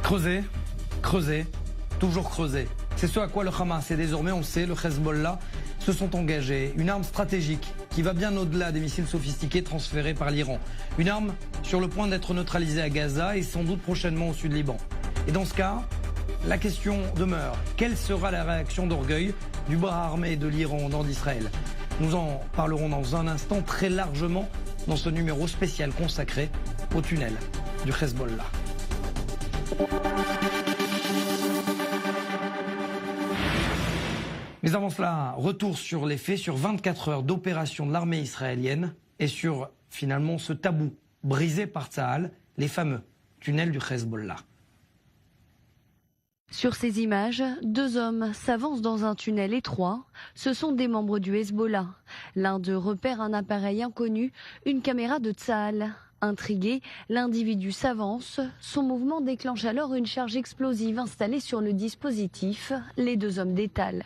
Creuser, creuser, toujours creuser. C'est ce à quoi le Hamas et désormais, on le sait, le Hezbollah se sont engagés. Une arme stratégique qui va bien au-delà des missiles sophistiqués transférés par l'Iran. Une arme sur le point d'être neutralisée à Gaza et sans doute prochainement au sud Liban. Et dans ce cas, la question demeure. Quelle sera la réaction d'orgueil du bras armé de l'Iran au nord d'Israël? Nous en parlerons dans un instant très largement dans ce numéro spécial consacré au tunnel du Hezbollah. Mais avant cela, retour sur les faits, sur 24 heures d'opération de l'armée israélienne et sur finalement ce tabou brisé par Tsahal, les fameux tunnels du Hezbollah. Sur ces images, deux hommes s'avancent dans un tunnel étroit. Ce sont des membres du Hezbollah. L'un d'eux repère un appareil inconnu, une caméra de Tsahal. Intrigué, l'individu s'avance. Son mouvement déclenche alors une charge explosive installée sur le dispositif. Les deux hommes détalent.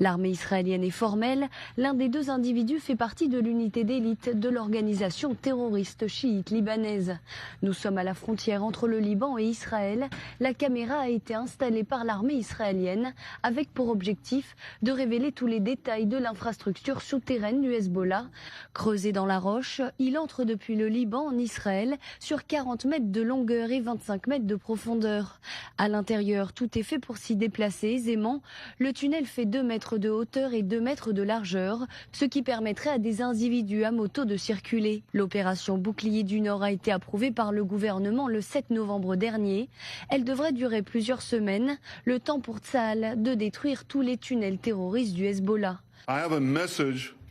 L'armée israélienne est formelle. L'un des deux individus fait partie de l'unité d'élite de l'organisation terroriste chiite libanaise. Nous sommes à la frontière entre le Liban et Israël. La caméra a été installée par l'armée israélienne avec pour objectif de révéler tous les détails de l'infrastructure souterraine du Hezbollah. Creusé dans la roche, il entre depuis le Liban en Israël sur 40 mètres de longueur et 25 mètres de profondeur. À l'intérieur, tout est fait pour s'y déplacer aisément. Le tunnel fait 2 mètres de hauteur et 2 mètres de largeur, ce qui permettrait à des individus à moto de circuler. L'opération Bouclier du Nord a été approuvée par le gouvernement le 7 novembre dernier. Elle devrait durer plusieurs semaines, le temps pour Tsahal de détruire tous les tunnels terroristes du Hezbollah.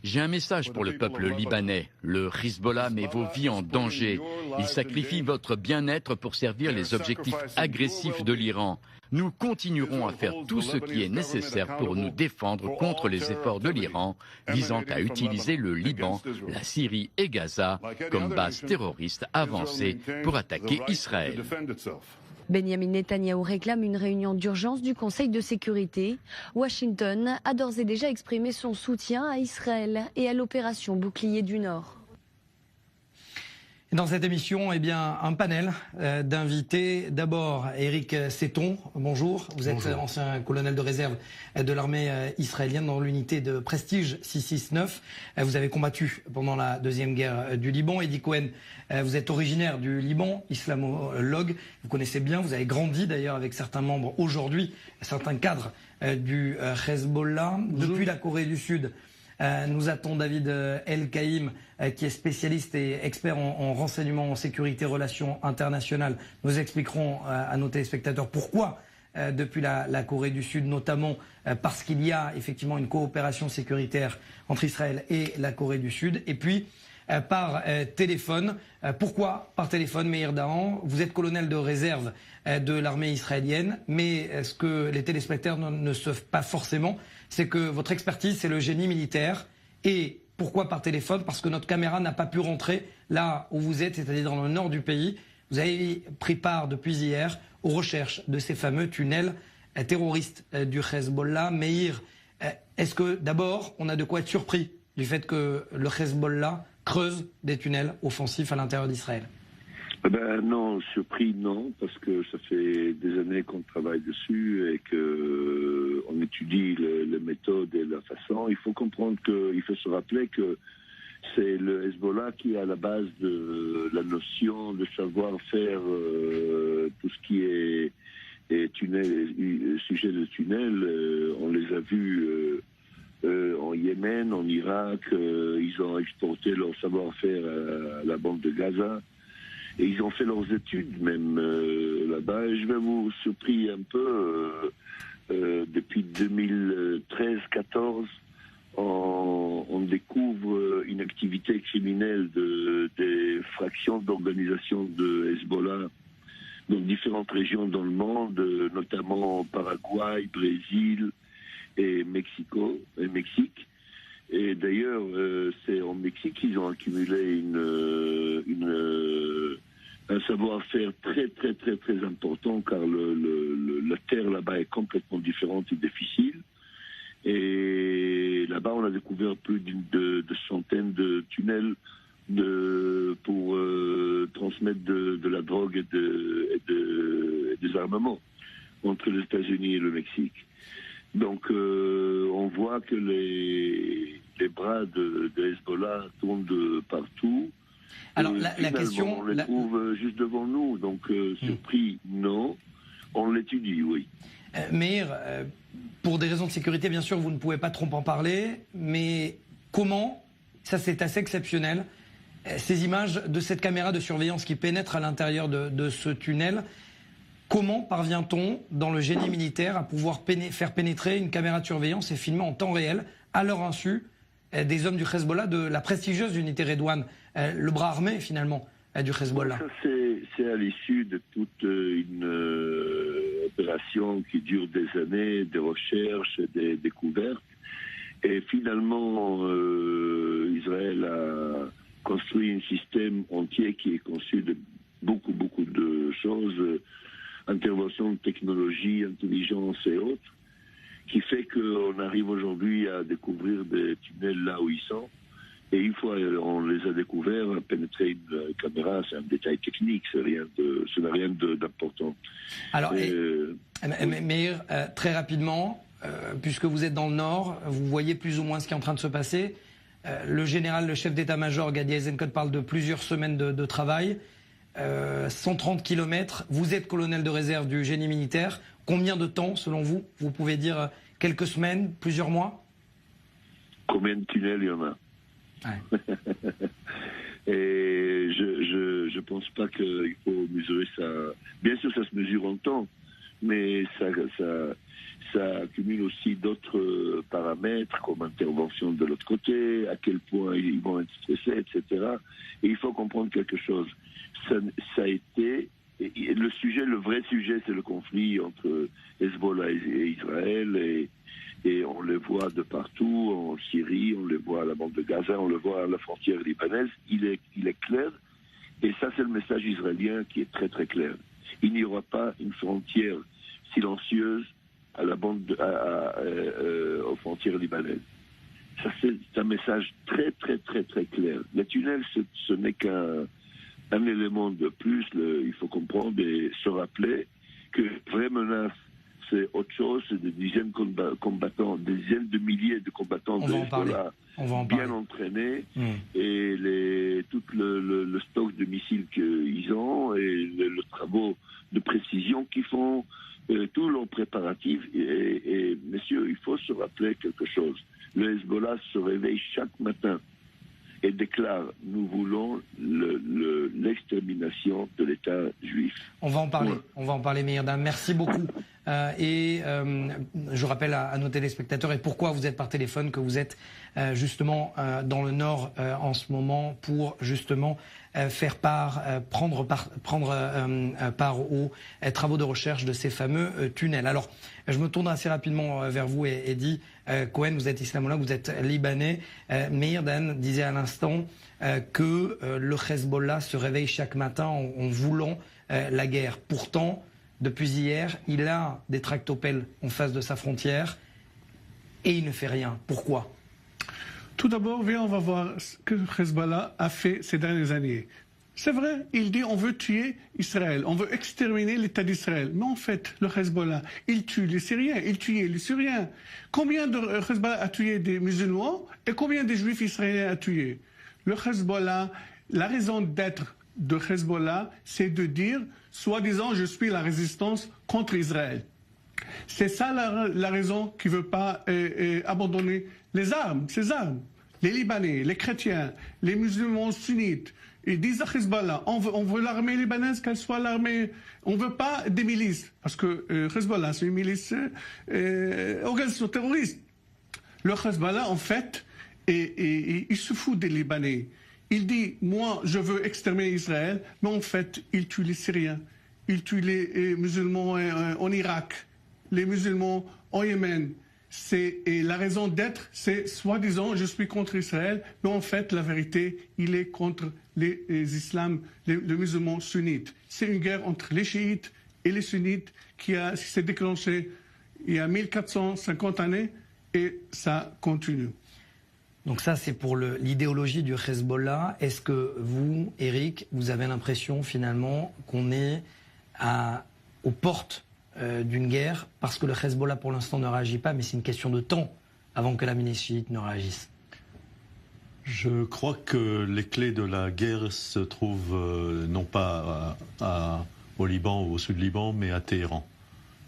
J'ai un message pour le peuple libanais. Le Hezbollah met vos vies en danger. Il sacrifie votre bien-être pour servir les objectifs agressifs de l'Iran. Nous continuerons à faire tout ce qui est nécessaire pour nous défendre contre les efforts de l'Iran visant à utiliser le Liban, la Syrie et Gaza comme base terroriste avancée pour attaquer Israël. Benjamin Netanyahou réclame une réunion d'urgence du Conseil de sécurité. Washington a d'ores et déjà exprimé son soutien à Israël et à l'opération Bouclier du Nord. Dans cette émission, un panel d'invités. D'abord, Éric Seton, bonjour. Vous êtes ancien colonel de réserve de l'armée israélienne dans l'unité de Prestige 669. Vous avez combattu pendant la deuxième guerre du Liban. Eddie Cohen, vous êtes originaire du Liban, islamologue. Vous connaissez bien, vous avez grandi d'ailleurs avec certains membres aujourd'hui, certains cadres du Hezbollah. Depuis la Corée du Sud, nous attend David El-Kaïm, qui est spécialiste et expert en renseignement, en sécurité, relations internationales. Nous expliquerons à nos téléspectateurs pourquoi, depuis la Corée du Sud, notamment parce qu'il y a effectivement une coopération sécuritaire entre Israël et la Corée du Sud. Et puis, par téléphone. Pourquoi par téléphone, Meir Dahan? Vous êtes colonel de réserve de l'armée israélienne, mais ce que les téléspectateurs ne savent pas forcément, c'est que votre expertise, c'est le génie militaire. Et pourquoi par téléphone? Parce que notre caméra n'a pas pu rentrer là où vous êtes, c'est-à-dire dans le nord du pays. Vous avez pris part depuis hier aux recherches de ces fameux tunnels terroristes du Hezbollah. Meir, est-ce que d'abord, on a de quoi être surpris du fait que le Hezbollah creuse des tunnels offensifs à l'intérieur d'Israël? Non, surpris non, parce que ça fait des années qu'on travaille dessus et qu'on étudie les méthodes et la façon. Il faut comprendre il faut se rappeler que c'est le Hezbollah qui est à la base de la notion de savoir faire tout ce qui est sujet de tunnel. On les a vus en Yémen, en Irak. Ils ont exporté leur savoir-faire à la bande de Gaza. Et ils ont fait leurs études même là-bas. Et je vais vous surprendre un peu. Depuis 2013-14, on découvre une activité criminelle des fractions d'organisation de Hezbollah dans différentes régions dans le monde, notamment Paraguay, Brésil et Mexique. Et d'ailleurs, c'est en Mexique qu'ils ont accumulé un savoir-faire très très très très important, car la terre là-bas est complètement différente et difficile. Et là-bas, on a découvert plus de centaines de tunnels pour transmettre de la drogue et désarmement entre les États-Unis et le Mexique. Donc on voit que les bras de Hezbollah tournent de partout. Alors la question... On les trouve juste devant nous, donc surpris, non. On l'étudie, oui. Meir, pour des raisons de sécurité, bien sûr, vous ne pouvez pas trop en parler, mais comment, ça c'est assez exceptionnel, ces images de cette caméra de surveillance qui pénètre à l'intérieur de ce tunnel, comment parvient-on, dans le génie militaire, à pouvoir faire pénétrer une caméra de surveillance et filmer en temps réel, à leur insu, des hommes du Hezbollah, de la prestigieuse unité Redouane, le bras armé finalement du Hezbollah? Ça, c'est à l'issue de toute une opération qui dure des années, des recherches, des découvertes. Et finalement, Israël a construit un système entier qui est conçu de beaucoup de choses, intervention de technologie, intelligence et autres, qui fait qu'on arrive aujourd'hui à découvrir des tunnels là où ils sont. Et une fois on les a découverts, pénétrer une caméra, c'est un détail technique, ça n'a rien d'important. Alors, Meir, très rapidement, puisque vous êtes dans le Nord, vous voyez plus ou moins ce qui est en train de se passer. Le général, le chef d'état-major, Gadi Eisenkot, parle de plusieurs semaines de travail. 130 km, vous êtes colonel de réserve du génie militaire. Combien de temps, selon vous? Vous pouvez dire quelques semaines, plusieurs mois? Combien de tunnels il y en a? Ouais. Et je pense pas qu'il faut mesurer ça. Bien sûr, ça se mesure en temps, mais ça accumule aussi d'autres paramètres, comme intervention de l'autre côté, à quel point ils vont être stressés, etc. Et il faut comprendre quelque chose. Ça a été le vrai sujet, c'est le conflit entre Hezbollah et Israël, et on le voit de partout, en Syrie, on le voit à la bande de Gaza, on le voit à la frontière libanaise. Il est clair, et ça c'est le message israélien qui est très très clair. Il n'y aura pas une frontière silencieuse à la bande aux frontières libanaises. Ça c'est un message très très très très clair. Le tunnel, ce n'est qu'un élément de plus. Il faut comprendre et se rappeler que vraie menace, c'est autre chose, c'est des dizaines de combattants, des dizaines de milliers de combattants de Hezbollah bien entraînés, et tout le stock de missiles qu'ils ont, et les travaux de précision qu'ils font, tous leurs préparatifs. Et messieurs, il faut se rappeler quelque chose. Le Hezbollah se réveille chaque matin et déclare: nous voulons l'extermination de l'État juif. On va en parler, Meir Dahan. Merci beaucoup. Je rappelle à nos téléspectateurs, et pourquoi vous êtes par téléphone, que vous êtes justement dans le Nord en ce moment pour justement prendre part aux travaux de recherche de ces fameux tunnels. Alors, je me tourne assez rapidement vers vous, Eddie Cohen, vous êtes islamologue, vous êtes libanais. Meir Dahan disait à l'instant que le Hezbollah se réveille chaque matin en voulant la guerre. Pourtant, depuis hier, il a des tractopelles en face de sa frontière et il ne fait rien. Pourquoi? Tout d'abord, on va voir ce que Hezbollah a fait ces dernières années. C'est vrai, il dit on veut tuer Israël, on veut exterminer l'État d'Israël. Mais en fait, le Hezbollah, il tue les Syriens, il tue les Syriens. Combien de Hezbollah a tué des musulmans et combien de Juifs israéliens a tué? Le Hezbollah, la raison d'être de Hezbollah, c'est de dire, soi-disant, je suis la résistance contre Israël. C'est ça la raison qui ne veut pas abandonner les armes, ces armes. Les Libanais, les chrétiens, les musulmans sunnites, ils disent à Hezbollah, on veut l'armée libanaise, qu'elle soit l'armée. On ne veut pas des milices, parce que Hezbollah, c'est une milice organisation terroriste. Le Hezbollah, en fait, il se fout des Libanais. Il dit, moi, je veux exterminer Israël, mais en fait, il tue les Syriens, il tue les musulmans en Irak, les musulmans en Yémen. Et la raison d'être, c'est soi-disant, je suis contre Israël, mais en fait, la vérité, il est contre les musulmans sunnites. C'est une guerre entre les chiites et les sunnites qui s'est déclenchée il y a 1450 années, et ça continue. Donc ça, c'est pour l'idéologie du Hezbollah. Est-ce que vous, Eric, vous avez l'impression finalement qu'on est à aux portes d'une guerre, parce que le Hezbollah pour l'instant ne réagit pas, mais c'est une question de temps avant que la milice chiite ne réagisse? Je crois que les clés de la guerre se trouvent non pas au Liban ou au sud Liban, mais à Téhéran.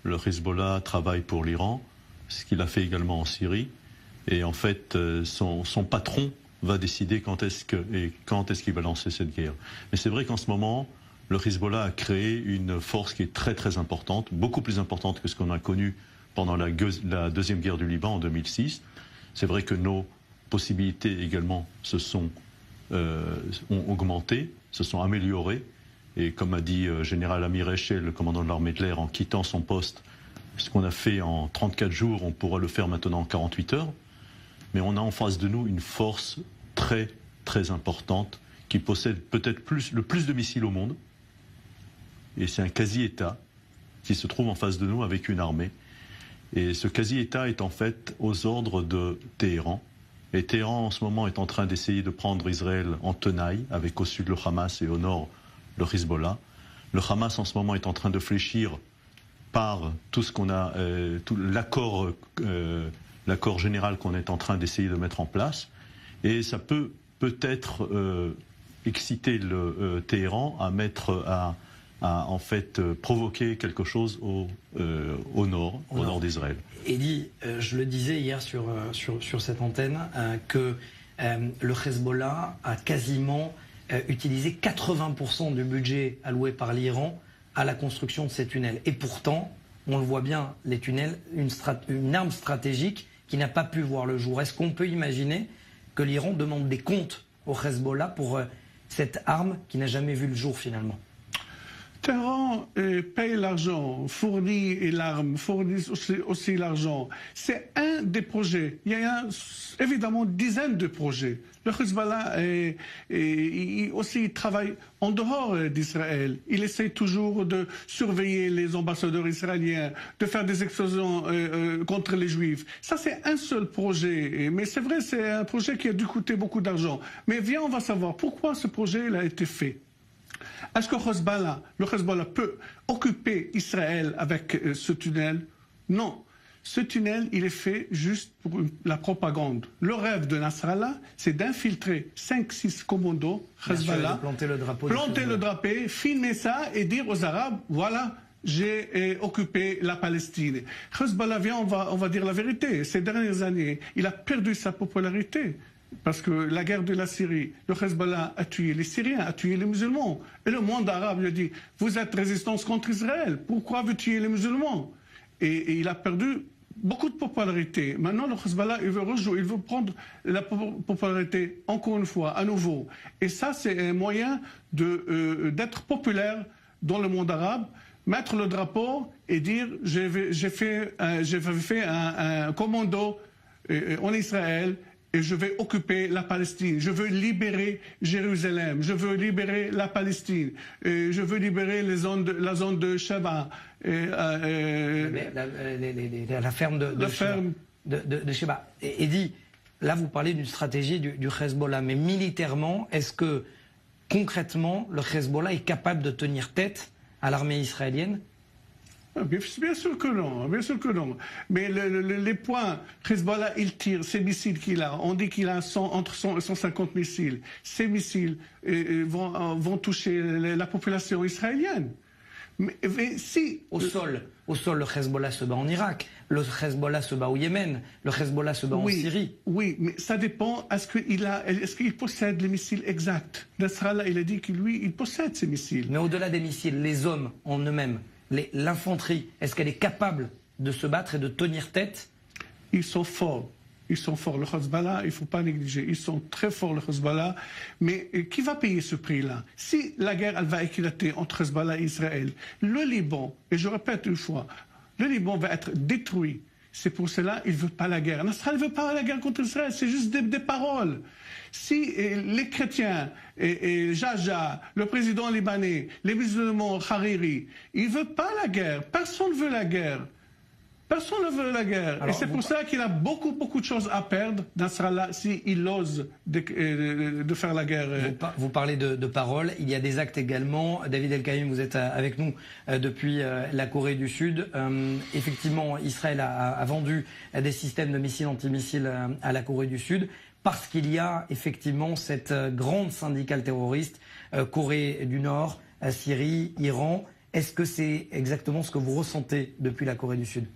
Le Hezbollah travaille pour l'Iran, ce qu'il a fait également en Syrie, et en fait son patron va décider quand est-ce qu'il va lancer cette guerre. Mais c'est vrai qu'en ce moment, le Hezbollah a créé une force qui est très très importante, beaucoup plus importante que ce qu'on a connu pendant la deuxième guerre du Liban en 2006. C'est vrai que nos possibilités également ont augmenté, se sont améliorées. Et comme a dit général Amir Echel, le commandant de l'armée de l'air, en quittant son poste, ce qu'on a fait en 34 jours, on pourra le faire maintenant en 48 heures. Mais on a en face de nous une force très très importante qui possède peut-être le plus de missiles au monde. Et c'est un quasi-État qui se trouve en face de nous avec une armée. Et ce quasi-État est en fait aux ordres de Téhéran. Et Téhéran en ce moment est en train d'essayer de prendre Israël en tenaille, avec au sud le Hamas et au nord le Hezbollah. Le Hamas en ce moment est en train de fléchir par tout ce qu'on a, tout l'accord général qu'on est en train d'essayer de mettre en place. Et ça peut-être exciter le Téhéran à en fait provoquer quelque chose au nord d'Israël. Eddie, je le disais hier sur cette antenne, que le Hezbollah a quasiment utilisé 80% du budget alloué par l'Iran à la construction de ces tunnels. Et pourtant, on le voit bien, les tunnels, une arme stratégique qui n'a pas pu voir le jour. Est-ce qu'on peut imaginer que l'Iran demande des comptes au Hezbollah pour cette arme qui n'a jamais vu le jour finalement? Téhéran paye l'argent, fournit l'arme, fournit aussi l'argent. C'est un des projets. Il y a évidemment dizaines de projets. Le Hezbollah aussi travaille en dehors d'Israël. Il essaie toujours de surveiller les ambassadeurs israéliens, de faire des explosions contre les Juifs. Ça, c'est un seul projet. Mais c'est vrai, c'est un projet qui a dû coûter beaucoup d'argent. Mais viens, on va savoir pourquoi ce projet a été fait. Est-ce que le Hezbollah peut occuper Israël avec ce tunnel? Non. Ce tunnel, il est fait juste pour la propagande. Le rêve de Nasrallah, c'est d'infiltrer 5-6 commandos Hezbollah, planter le drapeau, filmer ça et dire aux Arabes, voilà, j'ai occupé la Palestine. Hezbollah, on va dire la vérité. Ces dernières années, il a perdu sa popularité. Parce que la guerre de la Syrie, le Hezbollah a tué les Syriens, a tué les musulmans. Et le monde arabe lui a dit, vous êtes résistance contre Israël, pourquoi vous tuez les musulmans? Et il a perdu beaucoup de popularité. Maintenant, le Hezbollah, il veut rejouer, il veut prendre la popularité encore une fois, à nouveau. Et ça, c'est un moyen d'être populaire dans le monde arabe, mettre le drapeau et dire, j'ai fait un commando en Israël, et je vais occuper la Palestine. Je veux libérer Jérusalem. Je veux libérer la Palestine. Je veux libérer la zone de Sheba. La ferme de Sheba. Et dit, là vous parlez d'une stratégie du Hezbollah, mais militairement, est-ce que concrètement le Hezbollah est capable de tenir tête à l'armée israélienne? Bien sûr que non, bien sûr que non. Mais les points, Hezbollah, il tire ces missiles qu'il a. On dit qu'il a entre 100 et 150 missiles. Ces missiles vont toucher la population israélienne. Mais si au sol, le Hezbollah se bat en Irak, le Hezbollah se bat au Yémen, le Hezbollah se bat en Syrie. Oui, mais ça dépend. Est-ce qu'il possède les missiles exacts? Nasrallah, il a dit que lui, il possède ces missiles. Mais au-delà des missiles, les hommes en eux-mêmes, l'infanterie, est-ce qu'elle est capable de se battre et de tenir tête? Ils sont forts. Ils sont forts. Le Hezbollah, il ne faut pas négliger. Ils sont très forts, le Hezbollah. Mais qui va payer ce prix-là? Si la guerre, elle va éclater entre Hezbollah et Israël, le Liban, et je répète une fois, le Liban va être détruit. C'est pour cela qu'il ne veut pas la guerre. Nasrallah ne veut pas la guerre contre Israël, c'est juste des paroles. Si les chrétiens, et Jaja, le président libanais, les musulmans, Hariri, ils ne veulent pas la guerre. Personne ne veut la guerre. Personne ne veut la guerre. Alors, et c'est pour ça qu'il a beaucoup de choses à perdre, Nasrallah, s'il ose de faire la guerre. Vous parlez de paroles, il y a des actes également. David El-Kaïm, vous êtes avec nous depuis la Corée du Sud. Effectivement, Israël a vendu des systèmes de missiles antimissiles à la Corée du Sud parce qu'il y a effectivement cette grande syndicale terroriste, Corée du Nord, Syrie, Iran. Est-ce que c'est exactement ce que vous ressentez depuis la Corée du Sud ?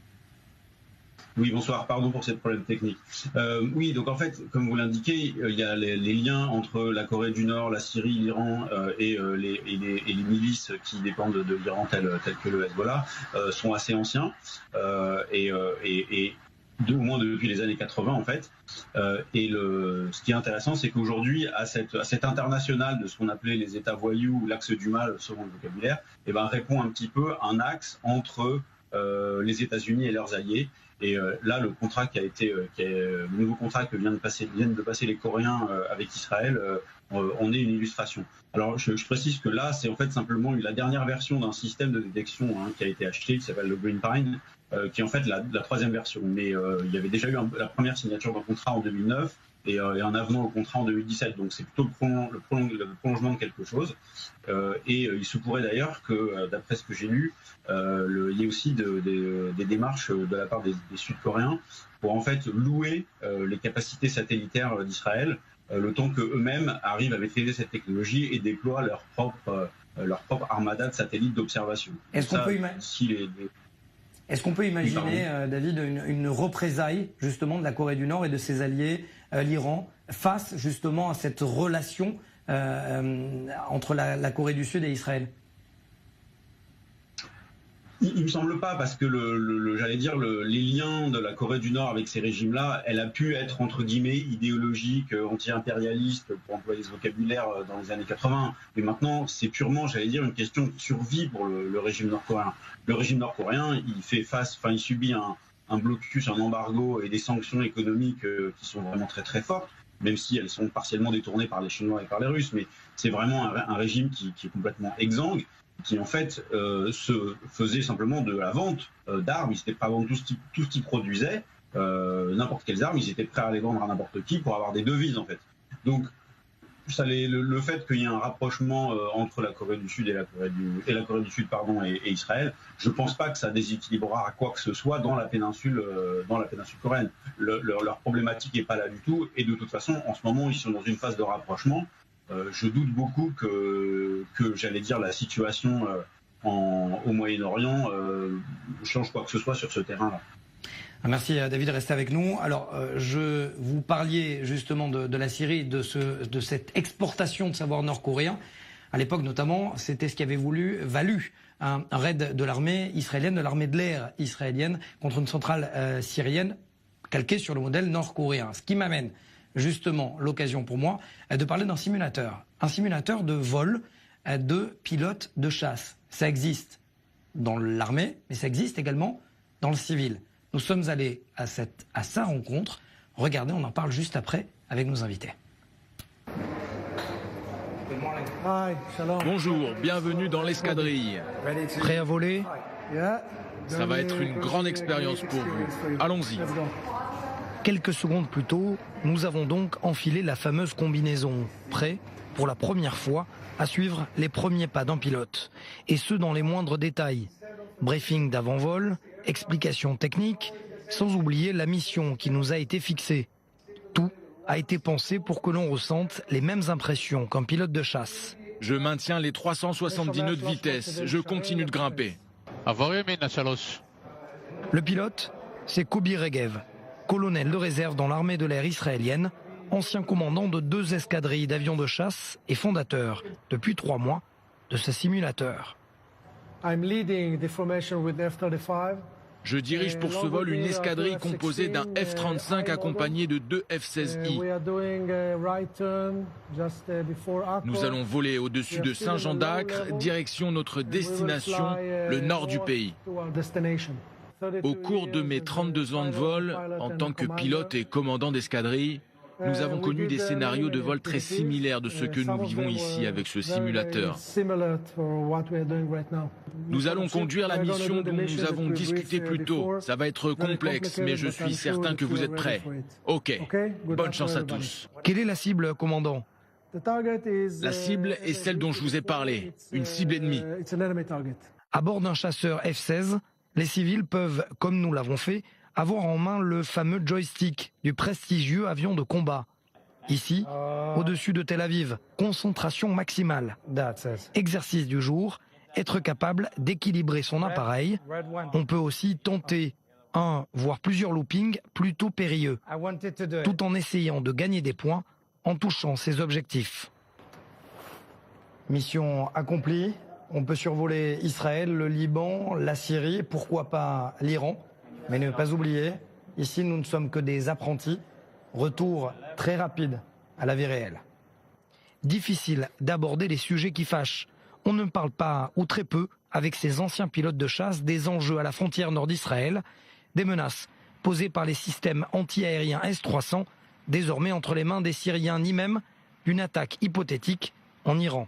Oui, bonsoir, pardon pour cette problème technique. Oui, donc en fait, comme vous l'indiquez, il y a les liens entre la Corée du Nord, la Syrie, l'Iran et les milices qui dépendent de l'Iran telles que le Hezbollah sont assez anciens et au moins depuis les années 80 en fait. Ce qui est intéressant, c'est qu'aujourd'hui, à cette internationale de ce qu'on appelait les États voyous ou l'axe du mal selon le vocabulaire, répond un petit peu un axe entre les États-Unis et leurs alliés. Et là, le contrat le nouveau contrat que viennent de passer les Coréens avec Israël, en est une illustration. Alors, je précise que là, c'est en fait simplement la dernière version d'un système de détection qui a été acheté, qui s'appelle le Green Pine, qui est en fait la troisième version. Mais il y avait déjà eu la première signature d'un contrat en 2009 et un avenant au contrat en 2017. Donc c'est plutôt le prolongement de quelque chose. Et il se pourrait d'ailleurs que, d'après ce que j'ai lu, il y ait aussi des démarches de la part des Sud-Coréens pour en fait louer les capacités satellitaires d'Israël, le temps qu'eux-mêmes arrivent à maîtriser cette technologie et déploient leur propre armada de satellites d'observation. Est-ce qu'on peut imaginer, David, une représaille justement de la Corée du Nord et de ses alliés, l'Iran, face justement à cette relation entre la Corée du Sud et Israël ? Il me semble pas, parce que les liens de la Corée du Nord avec ces régimes-là, elle a pu être entre guillemets idéologique, anti-impérialiste, pour employer ce vocabulaire dans les années 80. Mais maintenant, c'est purement, une question de survie pour le régime nord-coréen. Le régime nord-coréen, il subit un blocus, un embargo et des sanctions économiques qui sont vraiment très très fortes, même si elles sont partiellement détournées par les Chinois et par les Russes. Mais c'est vraiment un régime qui est complètement exsangue, qui en fait se faisait simplement de la vente d'armes. Ils étaient prêts à vendre tout ce qu'ils produisaient, n'importe quelles armes, ils étaient prêts à les vendre à n'importe qui pour avoir des devises en fait. Donc le fait qu'il y ait un rapprochement entre la Corée du Sud et la Corée du Sud et Israël, je pense pas que ça déséquilibrera quoi que ce soit dans la péninsule coréenne. Leur problématique est pas là du tout, et de toute façon en ce moment ils sont dans une phase de rapprochement. Je doute beaucoup que la situation au Moyen-Orient change quoi que ce soit sur ce terrain-là. Merci David, restez avec nous. Alors, vous parliez justement de la Syrie, de cette exportation de savoir nord-coréen. À l'époque notamment, c'était ce qui avait valu un raid de l'armée israélienne, de l'armée de l'air israélienne, contre une centrale syrienne calquée sur le modèle nord-coréen. Ce qui m'amène justement l'occasion pour moi de parler d'un simulateur. Un simulateur de vol de pilotes de chasse. Ça existe dans l'armée, mais ça existe également dans le civil. Nous sommes allés à sa rencontre. Regardez, on en parle juste après avec nos invités. Bonjour, bienvenue dans l'escadrille. Prêt à voler ? Ça va être une grande expérience pour vous. Allons-y. Quelques secondes plus tôt, nous avons donc enfilé la fameuse combinaison, prêts, pour la première fois, à suivre les premiers pas d'un pilote. Et ce, dans les moindres détails. Briefing d'avant-vol, explications techniques, sans oublier la mission qui nous a été fixée. Tout a été pensé pour que l'on ressente les mêmes impressions qu'un pilote de chasse. Je maintiens les 370 nœuds de vitesse. Je continue de grimper. Le pilote, c'est Kobi Regev, colonel de réserve dans l'armée de l'air israélienne, ancien commandant de 2 escadrilles d'avions de chasse et fondateur, depuis 3 mois, de ce simulateur. Je dirige pour ce vol une escadrille composée d'un F-35 accompagné de 2 F-16I. Nous allons voler au-dessus de Saint-Jean d'Acre, direction notre destination, le nord du pays. Au cours de mes 32 ans de vol, en tant que pilote et commandant d'escadrille, Nous avons connu des scénarios de vol très similaires de ceux que nous vivons ici avec ce simulateur. Nous allons conduire la mission dont nous avons discuté plus tôt. Ça va être complexe, mais je suis certain que vous êtes prêts. Ok, bonne chance à tous. Quelle est la cible, commandant? La cible est celle dont je vous ai parlé, une cible ennemie. À bord d'un chasseur F-16, les civils peuvent, comme nous l'avons fait, avoir en main le fameux joystick du prestigieux avion de combat. Ici, au-dessus de Tel Aviv, concentration maximale. Exercice du jour, être capable d'équilibrer son appareil. On peut aussi tenter un, voire plusieurs loopings plutôt périlleux, tout en essayant de gagner des points en touchant ses objectifs. Mission accomplie. On peut survoler Israël, le Liban, la Syrie, pourquoi pas l'Iran. Mais ne pas oublier, ici nous ne sommes que des apprentis. Retour très rapide à la vie réelle. Difficile d'aborder les sujets qui fâchent. On ne parle pas, ou très peu, avec ces anciens pilotes de chasse, des enjeux à la frontière nord d'Israël, des menaces posées par les systèmes anti-aériens S-300, désormais entre les mains des Syriens, ni même d'une attaque hypothétique en Iran.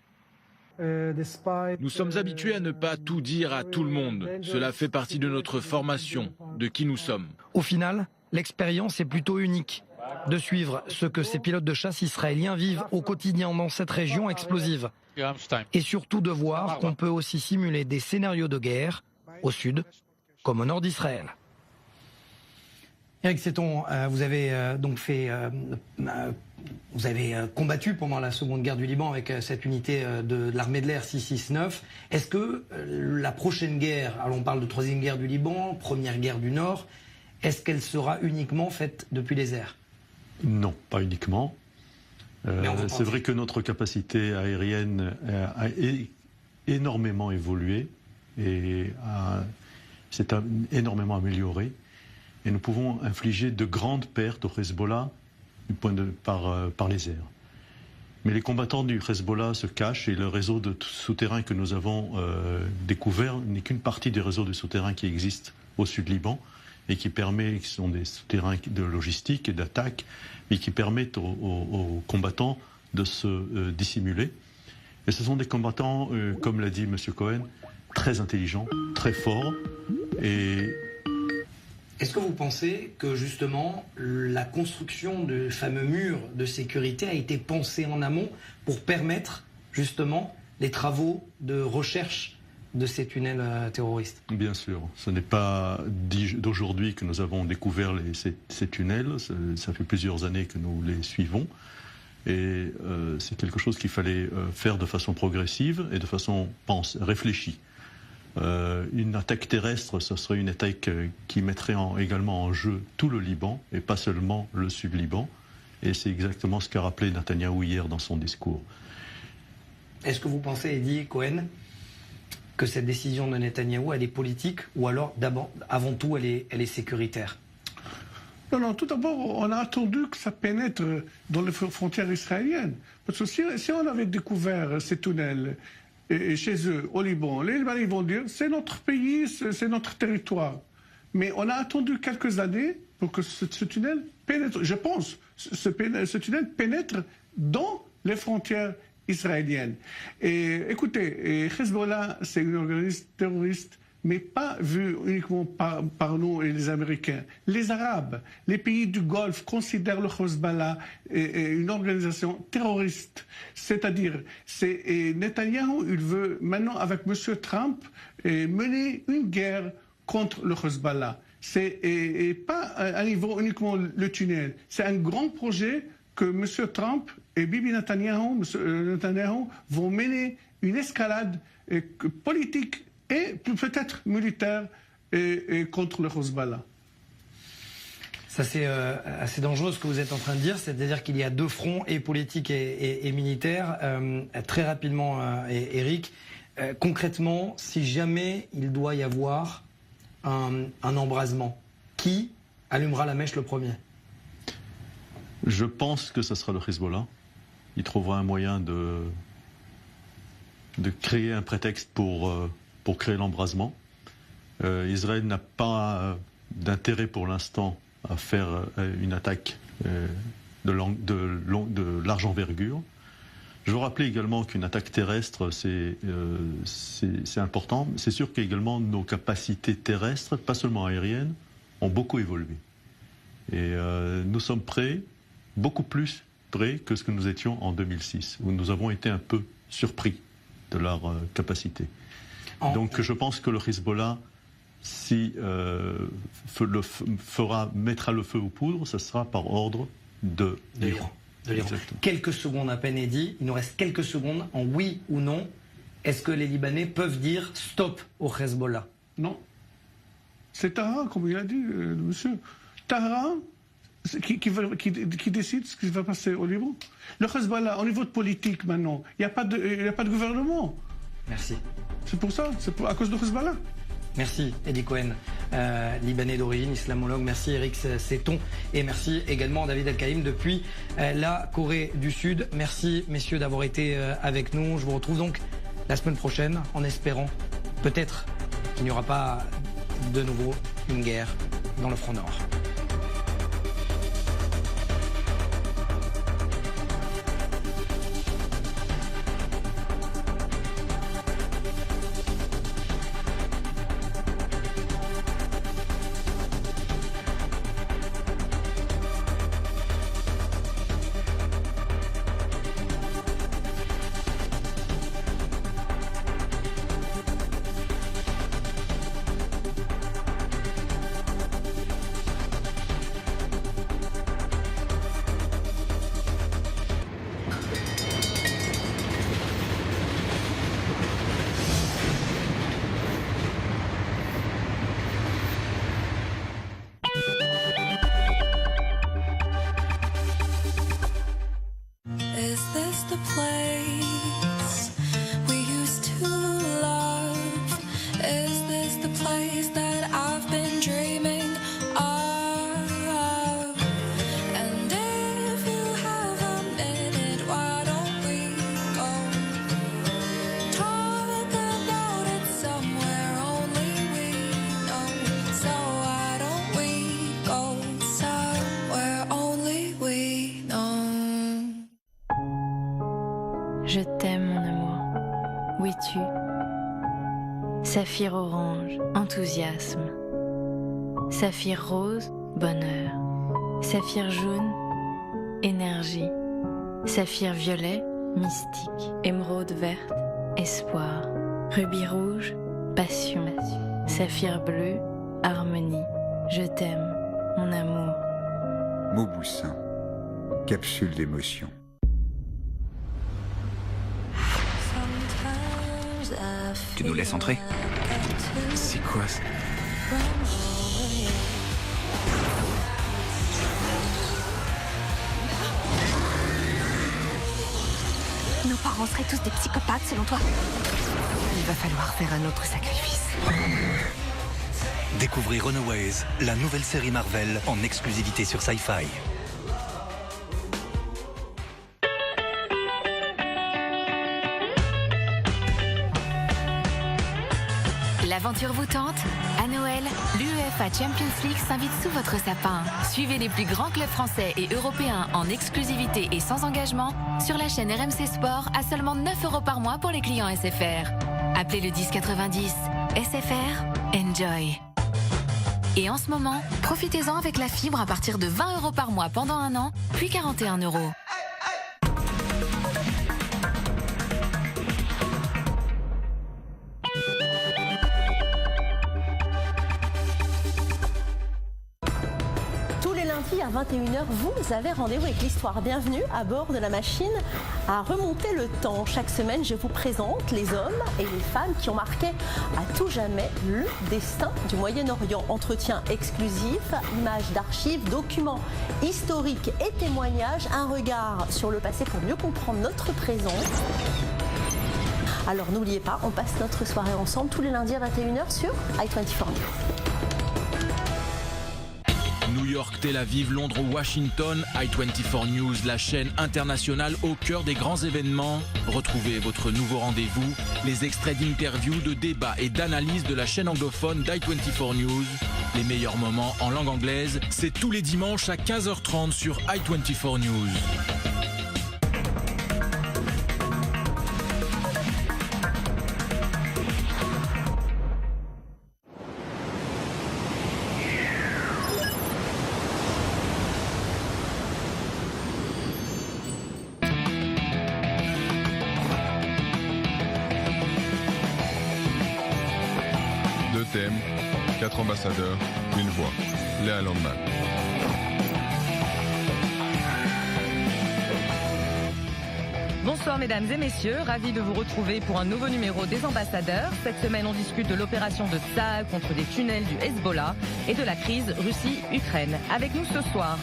Nous sommes habitués à ne pas tout dire à tout le monde. Cela fait partie de notre formation, de qui nous sommes. Au final, l'expérience est plutôt unique. De suivre ce que ces pilotes de chasse israéliens vivent au quotidien dans cette région explosive. Et surtout de voir qu'on peut aussi simuler des scénarios de guerre, au sud comme au nord d'Israël. Éric Seton, vous avez donc fait... Vous avez combattu pendant la Seconde Guerre du Liban avec cette unité de l'armée de l'air 669. Est-ce que la prochaine guerre, alors on parle de Troisième Guerre du Liban, Première Guerre du Nord, est-ce qu'elle sera uniquement faite depuis les airs? Non, pas uniquement. C'est vrai que notre capacité aérienne a énormément évolué et s'est énormément améliorée. Et nous pouvons infliger de grandes pertes au Hezbollah par les airs. Mais les combattants du Hezbollah se cachent et le réseau de souterrains que nous avons découvert n'est qu'une partie des réseaux de souterrains qui existent au sud Liban et qui sont des souterrains de logistique et d'attaque, et qui permettent aux combattants de se dissimuler. Et ce sont des combattants, comme l'a dit M. Cohen, très intelligents, très forts et... Est-ce que vous pensez que justement la construction de fameux murs de sécurité a été pensée en amont pour permettre justement les travaux de recherche de ces tunnels terroristes? Bien sûr, ce n'est pas d'aujourd'hui que nous avons découvert ces tunnels, ça fait plusieurs années que nous les suivons et c'est quelque chose qu'il fallait faire de façon progressive et de façon réfléchie. Une attaque terrestre, ce serait une attaque qui mettrait également en jeu tout le Liban et pas seulement le Sud-Liban. Et c'est exactement ce qu'a rappelé Netanyahou hier dans son discours. Est-ce que vous pensez, Eddie Cohen, que cette décision de Netanyahou, elle est politique ou alors avant tout, elle est sécuritaire? Non, tout d'abord, on a attendu que ça pénètre dans les frontières israéliennes. Parce que si on avait découvert ces tunnels et chez eux, au Liban, les Libanais vont dire c'est notre pays, c'est notre territoire. Mais on a attendu quelques années pour que ce tunnel pénètre, je pense, ce tunnel pénètre dans les frontières israéliennes. Et écoutez, Hezbollah, c'est une organisation terroriste, mais pas vu uniquement par nous et les Américains. Les Arabes, les pays du Golfe considèrent le Hezbollah une organisation terroriste. C'est-à-dire, Netanyahou, il veut maintenant, avec M. Trump, mener une guerre contre le Hezbollah. Et pas à niveau uniquement le tunnel. C'est un grand projet que M. Trump et Bibi Netanyahou vont mener une escalade politique et peut-être militaire contre le Hezbollah. Ça c'est assez dangereux ce que vous êtes en train de dire, c'est-à-dire qu'il y a deux fronts, et politique et militaire. Très rapidement, Éric, concrètement, si jamais il doit y avoir un embrasement, qui allumera la mèche le premier? Je pense que ce sera le Hezbollah. Il trouvera un moyen de créer un prétexte pour créer l'embrasement. Israël n'a pas d'intérêt pour l'instant à faire une attaque de large envergure. Je veux rappeler également qu'une attaque terrestre, c'est important. C'est sûr qu'également nos capacités terrestres, pas seulement aériennes, ont beaucoup évolué. Et nous sommes prêts, beaucoup plus prêts que ce que nous étions en 2006, où nous avons été un peu surpris de leur capacité. Donc je pense que le Hezbollah, si mettra le feu aux poudres, ce sera par ordre de l'Iran. Quelques secondes à peine est dit. Il nous reste quelques secondes en oui ou non. Est-ce que les Libanais peuvent dire stop au Hezbollah? Non. C'est Tahran, comme il a dit, le monsieur. Tahran qui décide ce qui va passer au Liban. Le Hezbollah, au niveau de politique maintenant, il n'y a pas de gouvernement. Merci. C'est pour ça, à cause de Hezbollah. Merci Eddie Cohen, Libanais d'origine, islamologue. Merci Eric Seton et merci également David El-Kaïm depuis la Corée du Sud. Merci messieurs d'avoir été avec nous. Je vous retrouve donc la semaine prochaine en espérant peut-être qu'il n'y aura pas de nouveau une guerre dans le front nord. Je t'aime, mon amour. Où es-tu? Saphir orange, enthousiasme. Saphir rose, bonheur. Saphir jaune, énergie. Saphir violet, mystique. Émeraude verte, espoir. Rubis rouge, passion. Saphir bleu, harmonie. Je t'aime, mon amour. Mauboussin, capsule d'émotion. Tu nous laisses entrer? C'est quoi ça? Nos parents seraient tous des psychopathes selon toi? Il va falloir faire un autre sacrifice. Découvrez Runaways, la nouvelle série Marvel en exclusivité sur Sci-Fi. L'aventure vous tente? À Noël, l'UEFA Champions League s'invite sous votre sapin. Suivez les plus grands clubs français et européens en exclusivité et sans engagement sur la chaîne RMC Sport à seulement 9 € par mois pour les clients SFR. Appelez le 1090. SFR, enjoy. Et en ce moment, profitez-en avec la fibre à partir de 20 € par mois pendant un an, puis 41 €. À 21h, vous avez rendez-vous avec l'histoire. Bienvenue à bord de la machine à remonter le temps. Chaque semaine, je vous présente les hommes et les femmes qui ont marqué à tout jamais le destin du Moyen-Orient. Entretien exclusif, images d'archives, documents historiques et témoignages, un regard sur le passé pour mieux comprendre notre présent. Alors n'oubliez pas, on passe notre soirée ensemble tous les lundis à 21h sur i24 News. New York, Tel Aviv, Londres ou Washington, i24 News, la chaîne internationale au cœur des grands événements. Retrouvez votre nouveau rendez-vous, les extraits d'interviews, de débats et d'analyses de la chaîne anglophone d'i24 News. Les meilleurs moments en langue anglaise, c'est tous les dimanches à 15h30 sur i24 News. Deux thèmes, 4 ambassadeurs, une voix. Léa Landman. Bonsoir mesdames et messieurs, ravi de vous retrouver pour un nouveau numéro des ambassadeurs. Cette semaine on discute de l'opération de Tsahal contre des tunnels du Hezbollah et de la crise Russie-Ukraine. Avec nous ce soir,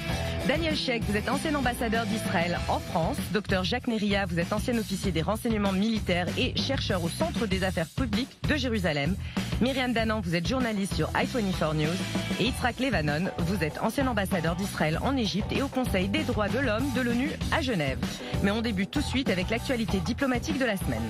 Daniel Sheikh, vous êtes ancien ambassadeur d'Israël en France. Dr Jacques Neria, vous êtes ancien officier des renseignements militaires et chercheur au Centre des affaires publiques de Jérusalem. Myriam Danan, vous êtes journaliste sur i24 News. Et Yitzhak Levanon, vous êtes ancien ambassadeur d'Israël en Égypte et au Conseil des droits de l'homme de l'ONU à Genève. Mais on débute tout de suite avec l'actualité diplomatique de la semaine.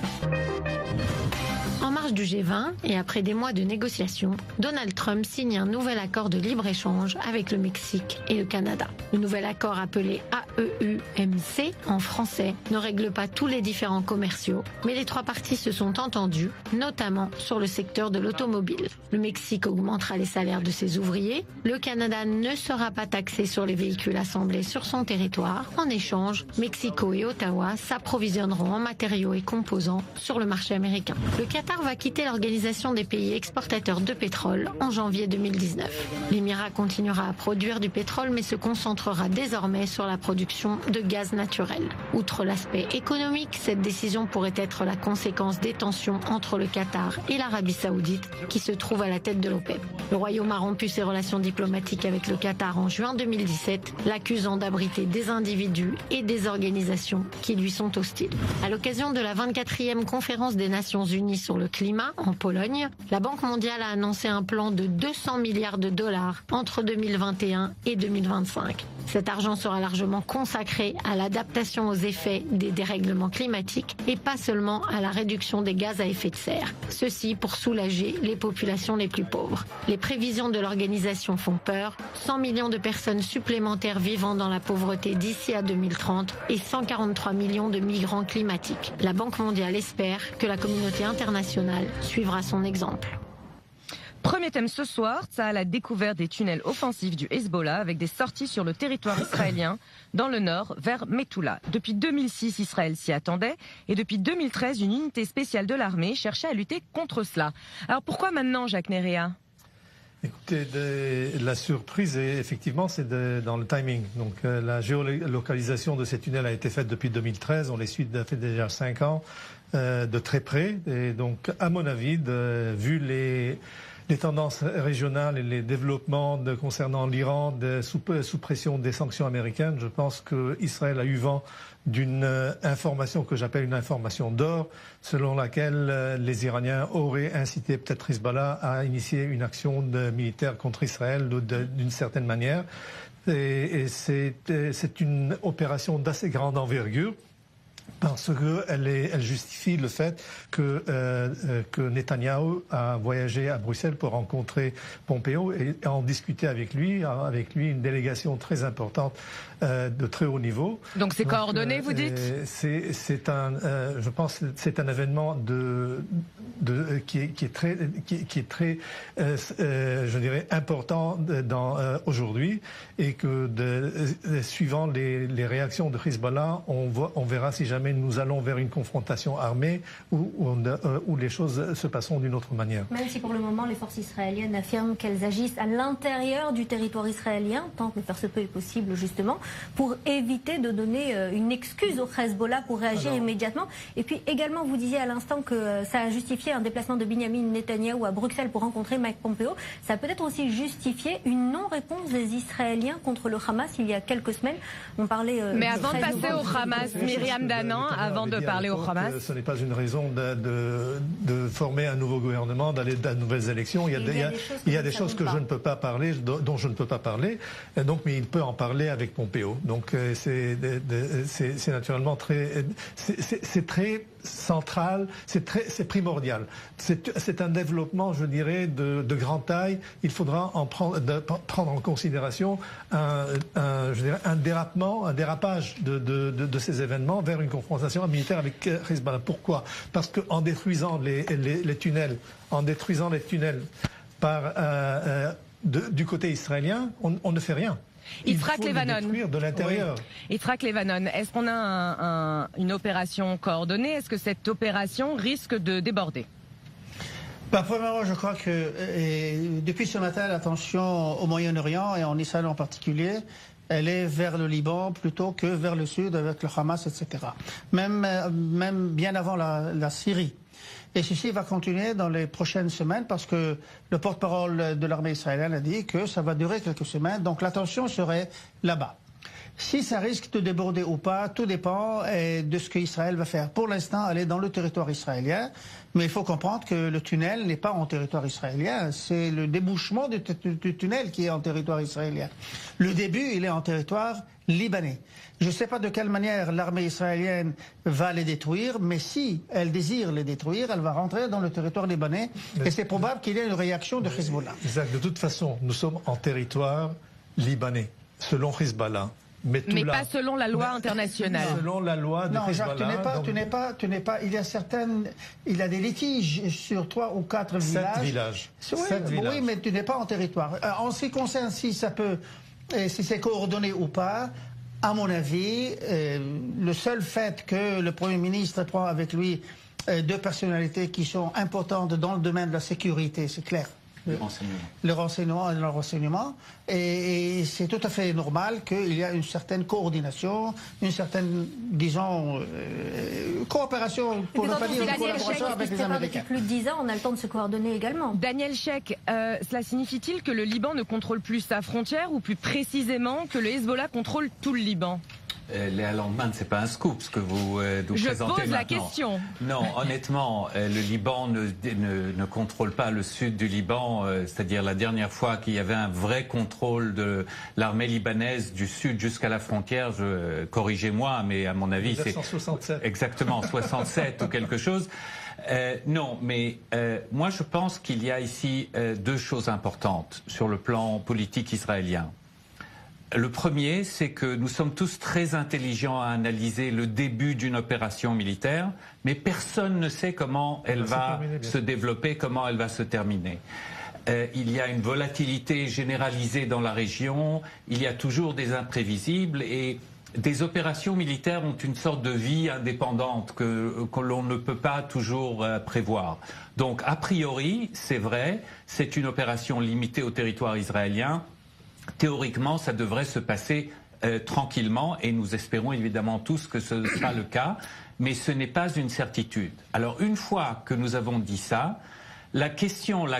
En marge du G20 et après des mois de négociations, Donald Trump signe un nouvel accord de libre-échange avec le Mexique et le Canada. Le nouvel accord appelé AEUMC en français ne règle pas tous les différends commerciaux, mais les trois parties se sont entendues, notamment sur le secteur de l'automobile. Le Mexique augmentera les salaires de ses ouvriers, le Canada ne sera pas taxé sur les véhicules assemblés sur son territoire. En échange, Mexico et Ottawa s'approvisionneront en matériaux et composants sur le marché américain. Le Qatar va quitter l'Organisation des pays exportateurs de pétrole en janvier 2019. L'Émirat continuera à produire du pétrole mais se concentrera désormais sur la production de gaz naturel. Outre l'aspect économique, cette décision pourrait être la conséquence des tensions entre le Qatar et l'Arabie Saoudite qui se trouve à la tête de l'OPEP. Le Royaume a rompu ses relations diplomatiques avec le Qatar en juin 2017, l'accusant d'abriter des individus et des organisations qui lui sont hostiles. À l'occasion de la 24e conférence des Nations Unies sur le climat en Pologne, la Banque mondiale a annoncé un plan de 200 milliards de dollars entre 2021 et 2025. Cet argent sera largement consacré à l'adaptation aux effets des dérèglements climatiques et pas seulement à la réduction des gaz à effet de serre. Ceci pour soulager les populations les plus pauvres. Les prévisions de l'organisation font peur. 100 millions de personnes supplémentaires vivant dans la pauvreté d'ici à 2030 et 143 millions de migrants climatiques. La Banque mondiale espère que la communauté internationale suivra son exemple. Premier thème ce soir, Tsahal a découvert des tunnels offensifs du Hezbollah avec des sorties sur le territoire israélien dans le nord vers Metula. Depuis 2006, Israël s'y attendait et depuis 2013, une unité spéciale de l'armée cherchait à lutter contre cela. Alors pourquoi maintenant, Jacques Neria ? Écoutez, la surprise, effectivement, c'est dans le timing. Donc, la géolocalisation de ces tunnels a été faite depuis 2013. On les suit depuis déjà 5 ans de très près. Et donc, à mon avis, vu les tendances régionales et les développements concernant l'Iran sous pression des sanctions américaines, je pense qu'Israël a eu vent d'une information que j'appelle une information d'or, selon laquelle les Iraniens auraient incité peut-être Hezbollah à initier une action militaire contre Israël d'une certaine manière. Et c'est une opération d'assez grande envergure, parce qu'elle justifie le fait que Netanyahou a voyagé à Bruxelles pour rencontrer Pompeo et en discuter avec lui une délégation très importante de très haut niveau. Donc c'est coordonné, vous dites ? Je pense que c'est un événement qui est très, je dirais, important aujourd'hui, et que suivant les réactions de Hezbollah, on verra si jamais nous allons vers une confrontation armée où les choses se passeront d'une autre manière. Même si pour le moment les forces israéliennes affirment qu'elles agissent à l'intérieur du territoire israélien, tant que faire se peut est possible justement, pour éviter de donner une excuse au Hezbollah pour réagir immédiatement. Et puis également, vous disiez à l'instant que ça a justifié un déplacement de Benjamin Netanyahou à Bruxelles pour rencontrer Mike Pompeo. Ça a peut-être aussi justifié une non-réponse des Israéliens contre le Hamas il y a quelques semaines. On parlait. Mais avant de passer au Hamas, Myriam Danan, Darmanin avant de parler au Hamas. Ce n'est pas une raison de former un nouveau gouvernement, d'aller à de nouvelles élections. Il y a des choses que je ne peux pas parler, dont je ne peux pas parler. Donc, mais il peut en parler avec Pompeo. Donc, c'est naturellement c'est très central, c'est primordial. C'est un développement, je dirais, de grande taille. Il faudra prendre en considération un dérapage de ces événements vers une confrontation militaire avec Hezbollah. Pourquoi? Parce qu'en détruisant les tunnels, du côté israélien, on ne fait rien. Yitzhak Levanon. De l'intérieur. Yitzhak Levanon, est-ce qu'on a une opération coordonnée? Est-ce que cette opération risque de déborder? Premièrement, je crois que depuis ce matin, l'attention au Moyen-Orient et en Israël en particulier, elle est vers le Liban plutôt que vers le sud avec le Hamas, etc. Même bien avant la Syrie. Et ceci va continuer dans les prochaines semaines parce que le porte-parole de l'armée israélienne a dit que ça va durer quelques semaines. Donc l'attention serait là-bas. Si ça risque de déborder ou pas, tout dépend de ce qu'Israël va faire. Pour l'instant, elle est dans le territoire israélien, mais il faut comprendre que le tunnel n'est pas en territoire israélien. C'est le débouchement du tunnel qui est en territoire israélien. Le début, il est en territoire libanais. Je ne sais pas de quelle manière l'armée israélienne va les détruire, mais si elle désire les détruire, elle va rentrer dans le territoire libanais et c'est probable qu'il y ait une réaction de Hezbollah. Exact. De toute façon, nous sommes en territoire libanais, selon Hezbollah. Mais pas selon la loi internationale. Selon la loi de Hezbollah. Tu n'es pas. Il y a des litiges sur 3 ou 4 villages. 7 villages. Oui, mais tu n'es pas en territoire. En ce qui concerne si c'est coordonné ou pas, à mon avis, le seul fait que le Premier ministre prend avec lui 2 personnalités qui sont importantes dans le domaine de la sécurité, c'est clair. Le renseignement. Et c'est tout à fait normal qu'il y ait une certaine coordination, une certaine, disons, coopération, pour ne pas dire une collaboration avec les Américains. Depuis plus de 10 ans, on a le temps de se coordonner également. Daniel Sheikh, cela signifie-t-il que le Liban ne contrôle plus sa frontière ou plus précisément que le Hezbollah contrôle tout le Liban? Léa Landman, c'est pas un scoop ce que vous nous présentez maintenant. Je pose la question. Non, honnêtement, le Liban ne contrôle pas le sud du Liban. C'est-à-dire la dernière fois qu'il y avait un vrai contrôle de l'armée libanaise du sud jusqu'à la frontière, corrigez-moi, mais à mon avis, 1967. C'est exactement 67 ou quelque chose. Non, mais moi je pense qu'il y a ici 2 choses importantes sur le plan politique israélien. Le premier, c'est que nous sommes tous très intelligents à analyser le début d'une opération militaire, mais personne ne sait comment elle va se développer, comment elle va se terminer. Il y a une volatilité généralisée dans la région, il y a toujours des imprévisibles et des opérations militaires ont une sorte de vie indépendante que l'on ne peut pas toujours prévoir. Donc, a priori, c'est vrai, c'est une opération limitée au territoire israélien. Théoriquement, ça devrait se passer tranquillement et nous espérons évidemment tous que ce sera le cas, mais ce n'est pas une certitude. Alors une fois que nous avons dit ça, la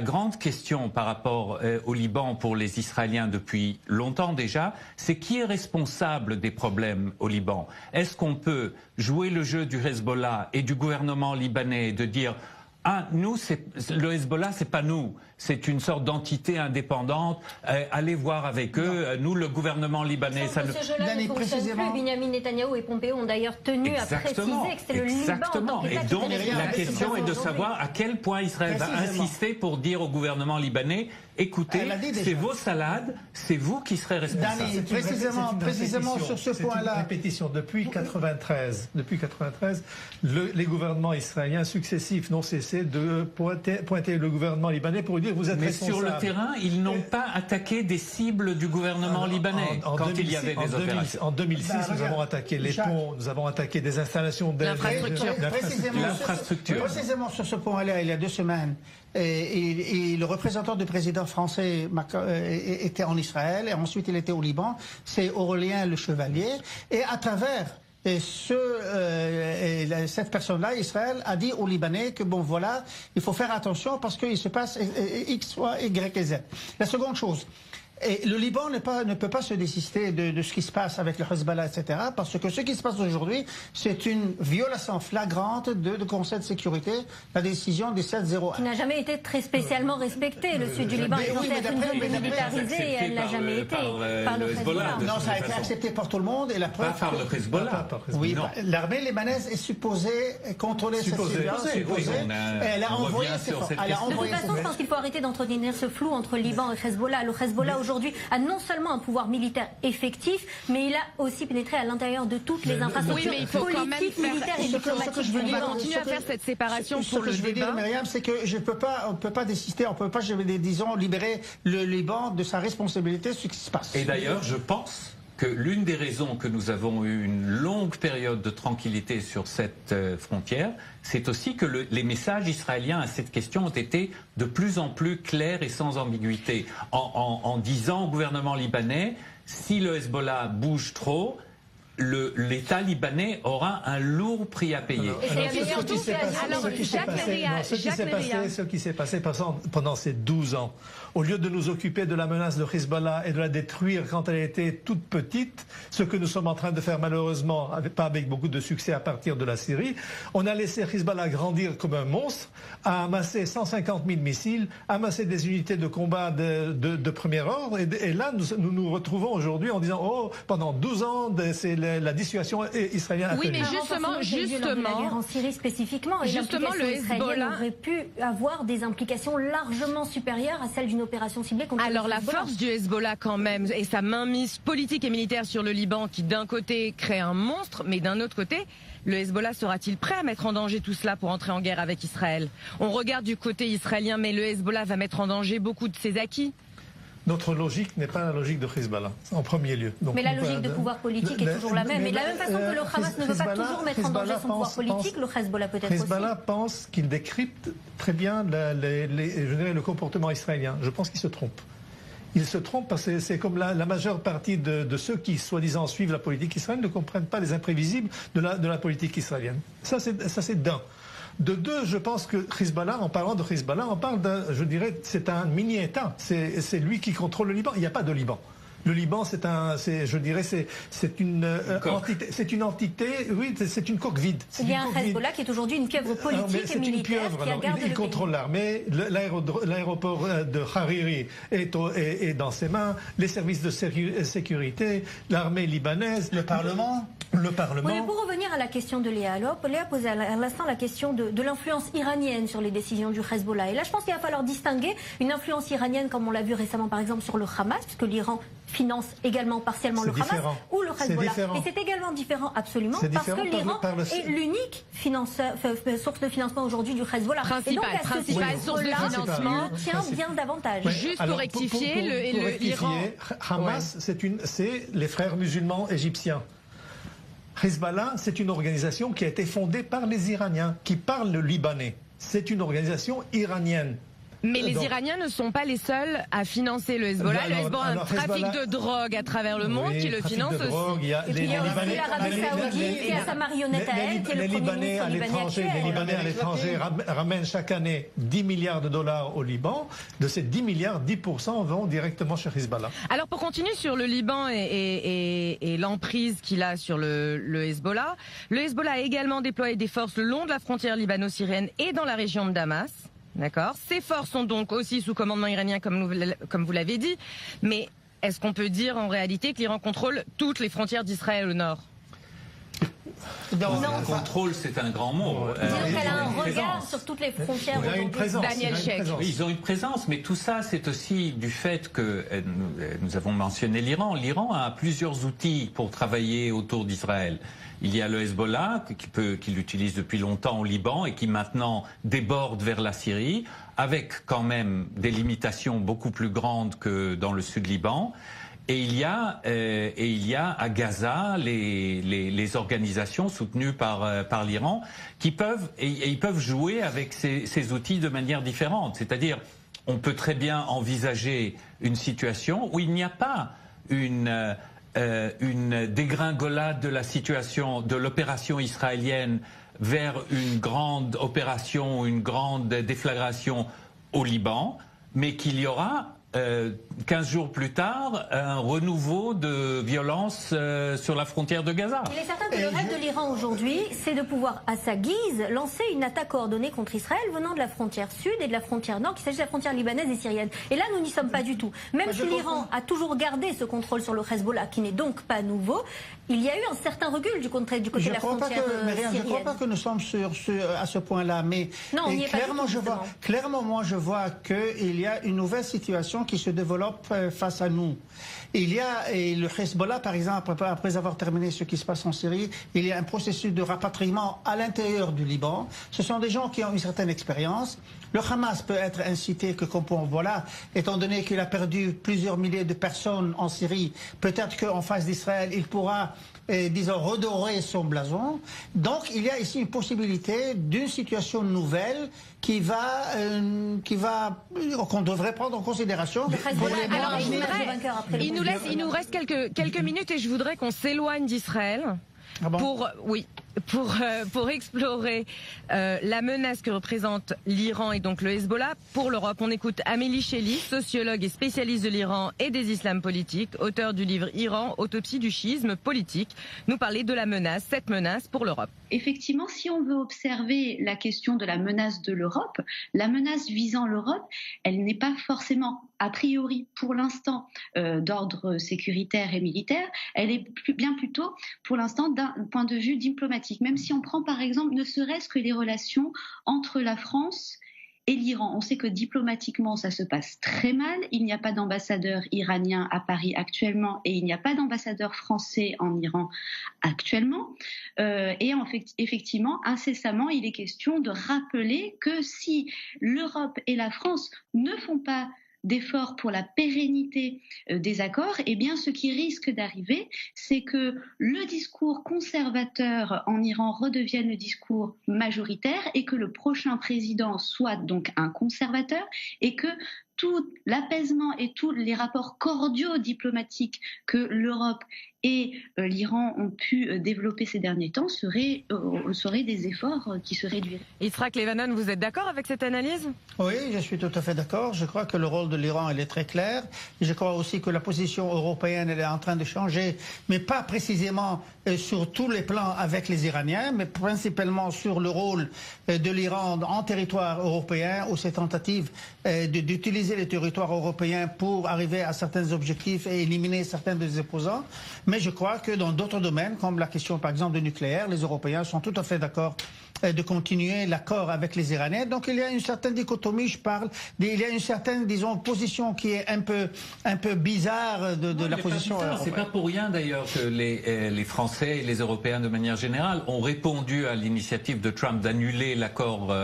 grande question par rapport au Liban pour les Israéliens depuis longtemps déjà, c'est qui est responsable des problèmes au Liban? Est-ce qu'on peut jouer le jeu du Hezbollah et du gouvernement libanais de dire nous, le Hezbollah, c'est pas nous. C'est une sorte d'entité indépendante. Allez voir avec eux. Nous, le gouvernement libanais... Ce jeu-là ne fonctionne plus. Benjamin Netanyahou et Pompeo ont d'ailleurs tenu à préciser que c'était le Liban en tant qu'État. Et donc, la question est de savoir à quel point Israël va insister pour dire au gouvernement libanais, écoutez, c'est vos salades, c'est vous qui serez responsables. Précisément sur ce point-là. C'est une répétition. Depuis 93, les gouvernements israéliens successifs n'ont cessé de pointer le gouvernement libanais pour dire vous êtes responsable. Mais sur le terrain, ils n'ont pas attaqué des cibles du gouvernement libanais quand il y avait des opérations. En 2006, nous avons attaqué les ponts, nous avons attaqué des installations d'infrastructure. Précisément sur ce point-là, il y a 2 semaines, et le représentant du président français était en Israël, et ensuite il était au Liban, c'est Aurélien Le Chevalier, et à travers... cette personne-là, Israël, a dit aux Libanais que bon voilà, il faut faire attention parce qu'il se passe X, Y et Z. La seconde chose, Et le Liban ne peut pas se désister de ce qui se passe avec le Hezbollah, etc. Parce que ce qui se passe aujourd'hui, c'est une violation flagrante de Conseil de sécurité, la décision des 7-0-1. Qui n'a jamais été très spécialement respectée. Le sud du Liban est censé être une zone démilitarisée et elle n'a jamais été par le Hezbollah. Non, ça a été accepté par tout le monde et la preuve... Pas par le Hezbollah. Oui, l'armée libanaise est supposée contrôler cette situation. Elle a envoyé ses forces. De toute façon, je pense qu'il faut arrêter d'entretenir ce flou entre Liban et Hezbollah. Le Hezbollah aujourd'hui a non seulement un pouvoir militaire effectif, mais il a aussi pénétré à l'intérieur de toutes les infrastructures politiques, militaires et diplomatiques du Liban. On va continuer à faire cette séparation pour le débat. Ce que je veux dire, Myriam, c'est que on ne peut pas désister, on ne peut pas, disons, libérer le Liban de sa responsabilité sur ce qui se passe. Et d'ailleurs, je pense que l'une des raisons que nous avons eu une longue période de tranquillité sur cette frontière, c'est aussi que les messages israéliens à cette question ont été de plus en plus clairs et sans ambiguïté, en disant au gouvernement libanais, si le Hezbollah bouge trop, l'État libanais aura un lourd prix à payer. Ce qui s'est passé pendant ces 12 ans, au lieu de nous occuper de la menace de Hezbollah et de la détruire quand elle était toute petite, ce que nous sommes en train de faire malheureusement, pas avec beaucoup de succès à partir de la Syrie, on a laissé Hezbollah grandir comme un monstre, a amassé 150 000 missiles, amassé des unités de combat de premier ordre, et là nous nous retrouvons aujourd'hui en disant, oh, pendant 12 ans, c'est la dissuasion israélienne a tenu. Oui, mais justement, en Syrie spécifiquement, et le Hezbollah aurait pu avoir des implications largement supérieures à celles d'une opération ciblée contre Alors la force du Hezbollah quand même, et sa mainmise politique et militaire sur le Liban, qui d'un côté crée un monstre, mais d'un autre côté, le Hezbollah sera-t-il prêt à mettre en danger tout cela pour entrer en guerre avec Israël? On regarde du côté israélien, mais le Hezbollah va mettre en danger beaucoup de ses acquis. Notre logique n'est pas la logique de Hezbollah, en premier lieu. Donc, mais la logique de pouvoir politique est toujours la même. Et de la même façon que le Hamas ne veut pas toujours mettre en danger son pouvoir politique, le Hezbollah peut-être aussi. Hezbollah pense qu'il décrypte très bien le comportement israélien. Je pense qu'il se trompe. Il se trompe parce que c'est comme la majeure partie de ceux qui, soi-disant, suivent la politique israélienne ne comprennent pas les imprévisibles de la politique israélienne. Ça, c'est d'un. De deux, je pense que Hezbollah, en parlant de Hezbollah, on parle je dirais, c'est un mini-État. C'est lui qui contrôle le Liban. Il n'y a pas de Liban. Le Liban, c'est une entité, oui, c'est une coque vide. Il y a un Hezbollah qui est aujourd'hui une pieuvre politique et militaire qui a gardé il contrôle l'armée, l'aéroport de Hariri est dans ses mains, les services de sécurité, l'armée libanaise, le Parlement. Le Parlement. Oui, pour revenir à la question de Léa Alop, Léa posait à l'instant la question de l'influence iranienne sur les décisions du Hezbollah. Et là, je pense qu'il va falloir distinguer une influence iranienne, comme on l'a vu récemment par exemple sur le Hamas, puisque l'Iran finance également partiellement le Hamas, ou le Hezbollah. Et c'est également différent, absolument, parce que l'Iran est l'unique source de financement aujourd'hui du Hezbollah. Principale source de financement. Le tient bien davantage. Juste pour rectifier, l'Iran... Hamas, c'est les frères musulmans égyptiens. Hezbollah, c'est une organisation qui a été fondée par les Iraniens, qui parlent le libanais. C'est une organisation iranienne. Mais les Iraniens ne sont pas les seuls à financer le Hezbollah. Le Hezbollah a un trafic de drogue à travers le monde qui le finance aussi. Et puis il y a aussi l'Arabie Saoudite qui a sa marionnette à elle, qui est le premier ministre libanais actuel. Les Libanais à l'étranger ramènent chaque année 10 milliards de dollars au Liban. De ces 10 milliards, 10% vont directement chez Hezbollah. Alors pour continuer sur le Liban et l'emprise qu'il a sur le Hezbollah, le Hezbollah a également déployé des forces le long de la frontière libano-syrienne et dans la région de Damas. D'accord. Ces forces sont donc aussi sous commandement iranien, comme vous l'avez dit. Mais est-ce qu'on peut dire en réalité que l'Iran contrôle toutes les frontières d'Israël au nord? Contrôle, c'est un grand mot. Elle a un regard sur toutes les frontières. Il y a une présence. Daniel Sheikh. Oui, ils ont une présence, mais tout ça, c'est aussi du fait que nous avons mentionné l'Iran. L'Iran a plusieurs outils pour travailler autour d'Israël. Il y a le Hezbollah, qui l'utilise depuis longtemps au Liban et qui maintenant déborde vers la Syrie, avec quand même des limitations beaucoup plus grandes que dans le sud Liban. Et il y a à Gaza les organisations soutenues par l'Iran qui peuvent ils peuvent jouer avec ces outils de manière différente. C'est-à-dire, on peut très bien envisager une situation où il n'y a pas une dégringolade de la situation de l'opération israélienne vers une grande opération, une grande déflagration au Liban, mais qu'il y aura 15 jours plus tard, un renouveau de violence sur la frontière de Gaza. Il est certain que le rêve de l'Iran aujourd'hui, c'est de pouvoir, à sa guise, lancer une attaque coordonnée contre Israël venant de la frontière sud et de la frontière nord, qu'il s'agit de la frontière libanaise et syrienne. Et là, nous n'y sommes pas du tout. Même si l'Iran a toujours gardé ce contrôle sur le Hezbollah, qui n'est donc pas nouveau, il y a eu un certain recul du côté de la frontière syrienne. Je ne crois pas que nous sommes à ce point-là, mais non, clairement, moi, je vois qu'il y a une nouvelle situation qui se développe face à nous. Il y a le Hezbollah, par exemple, après avoir terminé ce qui se passe en Syrie, il y a un processus de rapatriement à l'intérieur du Liban. Ce sont des gens qui ont une certaine expérience. Le Hamas peut être incité que, voilà, étant donné qu'il a perdu plusieurs milliers de personnes en Syrie, peut-être qu'en face d'Israël, il pourra, disons, redorer son blason. Donc, il y a ici une possibilité d'une situation nouvelle qu'on devrait prendre en considération. Il nous reste quelques minutes et je voudrais qu'on s'éloigne d'Israël pour explorer la menace que représente l'Iran et donc le Hezbollah pour l'Europe. On écoute Amélie Chély, sociologue et spécialiste de l'Iran et des islams politiques, auteur du livre Iran, autopsie du chiisme politique, nous parler de cette menace pour l'Europe. Effectivement, si on veut observer la question de la menace de l'Europe, la menace visant l'Europe, elle n'est pas forcément a priori pour l'instant d'ordre sécuritaire et militaire, elle est bien plutôt pour l'instant d'un point de vue diplomatique. Même si on prend par exemple ne serait-ce que les relations entre la France et l'Iran. On sait que diplomatiquement, ça se passe très mal. Il n'y a pas d'ambassadeur iranien à Paris actuellement et il n'y a pas d'ambassadeur français en Iran actuellement. Effectivement, incessamment, il est question de rappeler que si l'Europe et la France ne font pas d'efforts pour la pérennité des accords, eh bien, ce qui risque d'arriver, c'est que le discours conservateur en Iran redevienne le discours majoritaire et que le prochain président soit donc un conservateur et que tout l'apaisement et tous les rapports cordiaux diplomatiques que l'Europe et l'Iran ont pu développer ces derniers temps seraient des efforts qui se réduiraient. Yitzhak Levanon, vous êtes d'accord avec cette analyse ? Oui, je suis tout à fait d'accord. Je crois que le rôle de l'Iran, il est très clair. Je crois aussi que la position européenne, elle est en train de changer, mais pas précisément sur tous les plans avec les Iraniens, mais principalement sur le rôle de l'Iran en territoire européen ou ses tentatives d'utiliser les territoires européens pour arriver à certains objectifs et éliminer certains des opposants. Mais je crois que dans d'autres domaines, comme la question par exemple du nucléaire, les Européens sont tout à fait d'accord de continuer l'accord avec les Iraniens. Donc il y a une certaine dichotomie, il y a une certaine, disons, position qui est un peu bizarre de la position européenne. C'est pas pour rien d'ailleurs que les Français et les Européens de manière générale ont répondu à l'initiative de Trump d'annuler l'accord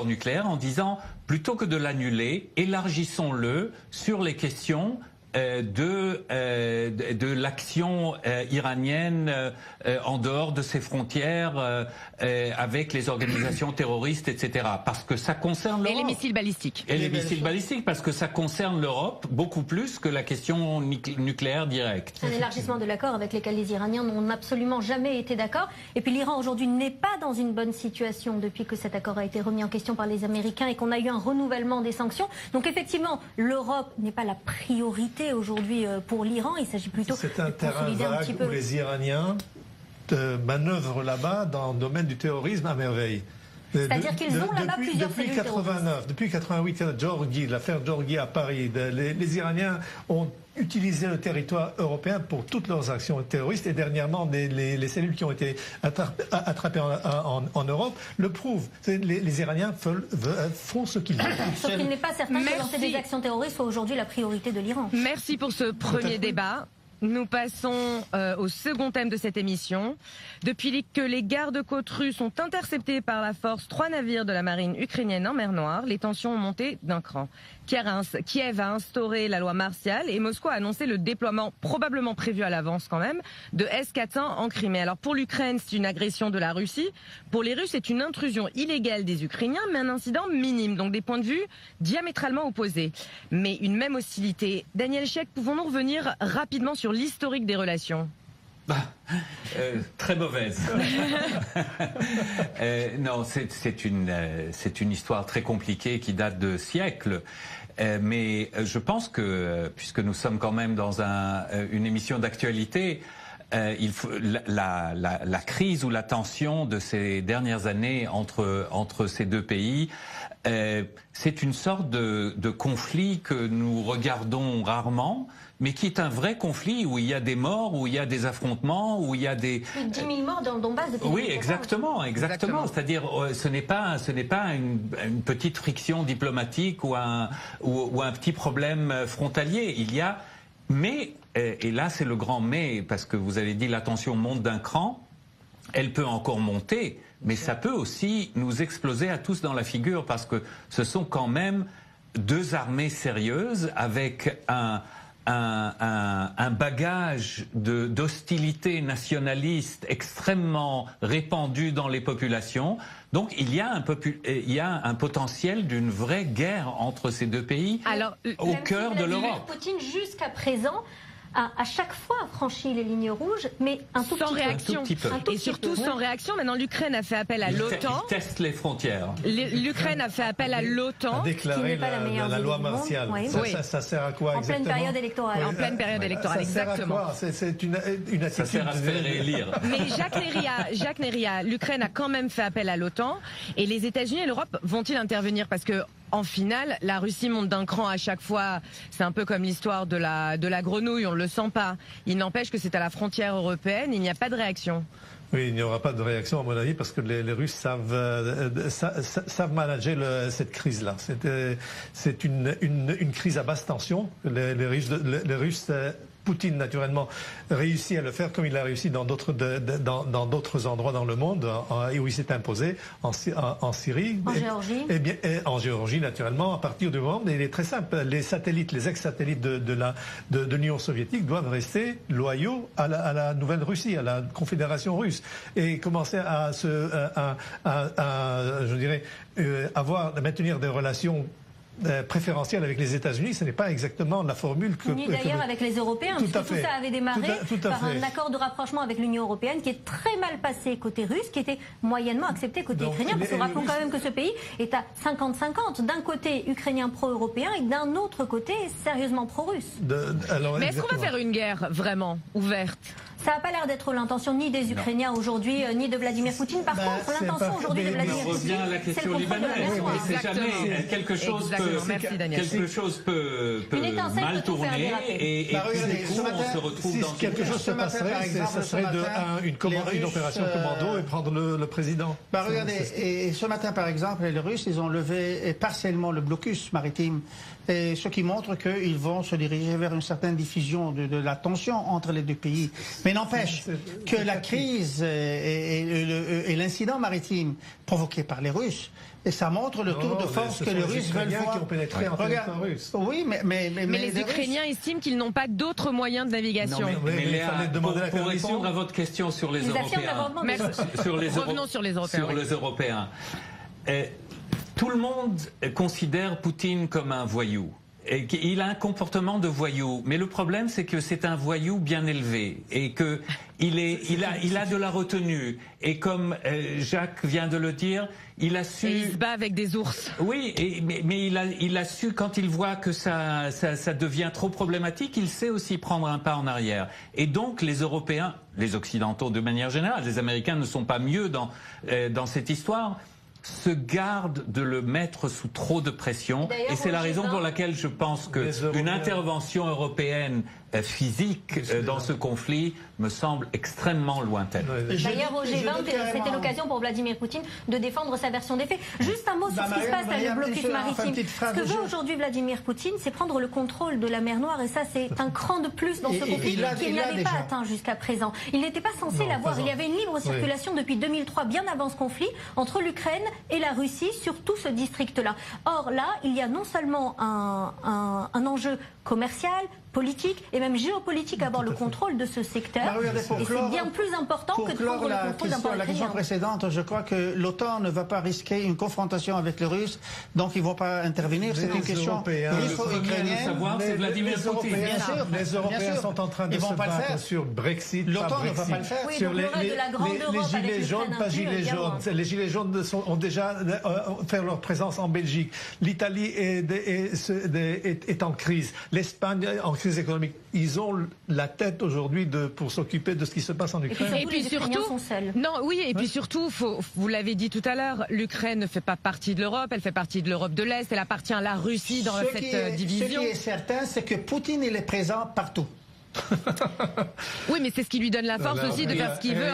nucléaire en disant plutôt que de l'annuler, élargissons-le sur les questions de l'action iranienne en dehors de ses frontières avec les organisations terroristes, etc. Parce que ça concerne l'Europe. Et les missiles balistiques. Et les missiles balistiques, parce que ça concerne l'Europe beaucoup plus que la question nucléaire directe. Un élargissement de l'accord avec lequel les Iraniens n'ont absolument jamais été d'accord. Et puis l'Iran aujourd'hui n'est pas dans une bonne situation depuis que cet accord a été remis en question par les Américains et qu'on a eu un renouvellement des sanctions. Donc effectivement, l'Europe n'est pas la priorité aujourd'hui pour l'Iran, il s'agit plutôt de consolider un petit peu. Où les Iraniens manœuvrent là-bas dans le domaine du terrorisme à merveille. C'est-à-dire qu'ils ont là-bas plusieurs cellules terroristes. Depuis 88, l'affaire Giorgi à Paris, les Iraniens ont utilisé le territoire européen pour toutes leurs actions terroristes et dernièrement les cellules qui ont été attrapées en Europe le prouvent. Les Iraniens font ce qu'ils veulent. Sauf qu'il n'est pas certain que lancer des actions terroristes soit aujourd'hui la priorité de l'Iran. Merci pour ce premier débat. Nous passons au second thème de cette émission. Depuis que les gardes-côtes russes ont intercepté par la force 3 navires de la marine ukrainienne en mer Noire, les tensions ont monté d'un cran. Kiev a instauré la loi martiale et Moscou a annoncé le déploiement, probablement prévu à l'avance quand même, de S-400 en Crimée. Alors pour l'Ukraine, c'est une agression de la Russie. Pour les Russes, c'est une intrusion illégale des Ukrainiens, mais un incident minime. Donc des points de vue diamétralement opposés. Mais une même hostilité. Daniel Sheikh, pouvons-nous revenir rapidement sur l'historique des relations ? Très mauvaise. Non, c'est une histoire très compliquée qui date de siècles. Mais je pense que, puisque nous sommes quand même dans une émission d'actualité, la crise ou la tension de ces dernières années entre ces deux pays, c'est une sorte de conflit que nous regardons rarement, mais qui est un vrai conflit où il y a des morts, où il y a des affrontements, où il y a des... Plus de 10 000 morts dans le Donbass depuis... Oui, exactement. C'est-à-dire, ce n'est pas une petite friction diplomatique ou un petit problème frontalier. Il y a... Mais, et là c'est le grand mais, parce que vous avez dit la tension monte d'un cran, elle peut encore monter, mais ça peut aussi nous exploser à tous dans la figure, parce que ce sont quand même deux armées sérieuses avec un bagage d'hostilité nationaliste extrêmement répandu dans les populations. Donc il y a un potentiel d'une vraie guerre entre ces deux pays. Alors, au cœur de l'Europe. Poutine, jusqu'à présent, a à chaque fois franchi les lignes rouges, mais un tout sans petit réaction. peu. Et surtout sans réaction. Maintenant, l'Ukraine a fait appel à l'OTAN. Il teste les frontières. L'Ukraine a fait appel à l'OTAN. A déclaré la loi martiale. Oui. Ça sert à quoi exactement? En pleine période électorale. En pleine période électorale, exactement. C'est une attitude... Ça sert à se faire élire. Mais Jacques Néria, l'Ukraine a quand même fait appel à l'OTAN. Et les États-Unis et l'Europe vont-ils intervenir? Parce que en finale, la Russie monte d'un cran à chaque fois. C'est un peu comme l'histoire de la grenouille, on ne le sent pas. Il n'empêche que c'est à la frontière européenne, il n'y a pas de réaction. Oui, il n'y aura pas de réaction à mon avis parce que les Russes savent manager cette crise-là. C'est une crise à basse tension. Les Russes Poutine, naturellement, réussit à le faire comme il a réussi dans d'autres endroits dans le monde, et où il s'est imposé, en Syrie. En Géorgie. En Géorgie, naturellement, à partir du moment, il est très simple, les satellites, les ex-satellites de l'Union soviétique doivent rester loyaux à la nouvelle Russie, à la Confédération russe, et commencer à maintenir des relations préférentielle avec les États-Unis, ce n'est pas exactement la formule que... Ni d'ailleurs avec les Européens, tout puisque tout ça avait démarré par un fait. accord de rapprochement avec l'Union Européenne qui est très mal passé côté russe, qui était moyennement accepté côté ukrainien, parce que rappelons quand même que ce pays est à 50-50, d'un côté ukrainien pro-européen et d'un autre côté sérieusement pro-russe. Mais est-ce qu'on va faire une guerre vraiment ouverte? Ça n'a pas l'air d'être l'intention ni des Ukrainiens aujourd'hui, ni de Vladimir Poutine. Par contre, l'intention aujourd'hui de Vladimir Poutine, on revient à la question libanaise. C'est jamais quelque chose peut mal tourner et puis du coup on se retrouve dans quelque chose se passerait, ça serait une opération commando et prendre le président. Regardez, et ce matin par exemple, les Russes, ils ont levé partiellement le blocus maritime, et ce qui montre qu'ils vont se diriger vers une certaine diffusion de la tension entre les deux pays. Mais n'empêche que la crise et l'incident maritime provoqué par les Russes, et ça montre le tour de force que les Russes veulent voir. Qui ont pénétré en territoire russe. Oui, mais les Ukrainiens estiment qu'ils n'ont pas d'autres moyens de navigation. Pour répondre à votre question sur les Européens, revenons sur les Européens. Tout le monde considère Poutine comme un voyou. Et il a un comportement de voyou, mais le problème c'est que c'est un voyou bien élevé et que il a de la retenue, et comme Jacques vient de le dire, il a su... Et il se bat avec des ours. Oui, mais il a su, quand il voit que ça devient trop problématique, il sait aussi prendre un pas en arrière. Et donc les Européens, les Occidentaux de manière générale, les Américains ne sont pas mieux dans cette histoire, se garde de le mettre sous trop de pression, et c'est la raison pour laquelle je pense qu'une intervention européenne physique dans ce conflit me semble extrêmement lointaine. D'ailleurs au G20, c'était l'occasion pour Vladimir Poutine de défendre sa version des faits. Juste un mot sur ce qui se passe à le blocus maritime. Ce que veut aujourd'hui Vladimir Poutine, c'est prendre le contrôle de la mer Noire, et ça c'est un cran de plus dans ce conflit qu'il n'avait pas atteint jusqu'à présent. Il n'était pas censé l'avoir. Il y avait une libre circulation depuis 2003, bien avant ce conflit, entre l'Ukraine et la Russie sur tout ce district-là. Or là, il y a non seulement un enjeu commerciale, politique et même géopolitique à avoir le contrôle de ce secteur. Et c'est bien plus important que de prendre le contrôle d'un port la question précédente, je crois que l'OTAN ne va pas risquer une confrontation avec les Russes, donc ils ne vont pas intervenir. C'est une question russo-ukrainienne. Les Européens sont en train de se battre sur Brexit. L'OTAN ne va pas le faire. Sur les gilets jaunes, pas gilets jaunes. Les gilets jaunes ont déjà fait leur présence en Belgique. L'Italie est en crise. L'Espagne en crise économique. Ils ont la tête aujourd'hui pour s'occuper de ce qui se passe en Ukraine. Et puis surtout, puis surtout, vous l'avez dit tout à l'heure, l'Ukraine ne fait pas partie de l'Europe, elle fait partie de l'Europe de l'Est, elle appartient à la Russie dans cette division. Ce qui est certain, c'est que Poutine, il est présent partout. Oui, mais c'est ce qui lui donne la force aussi de faire ce qu'il veut.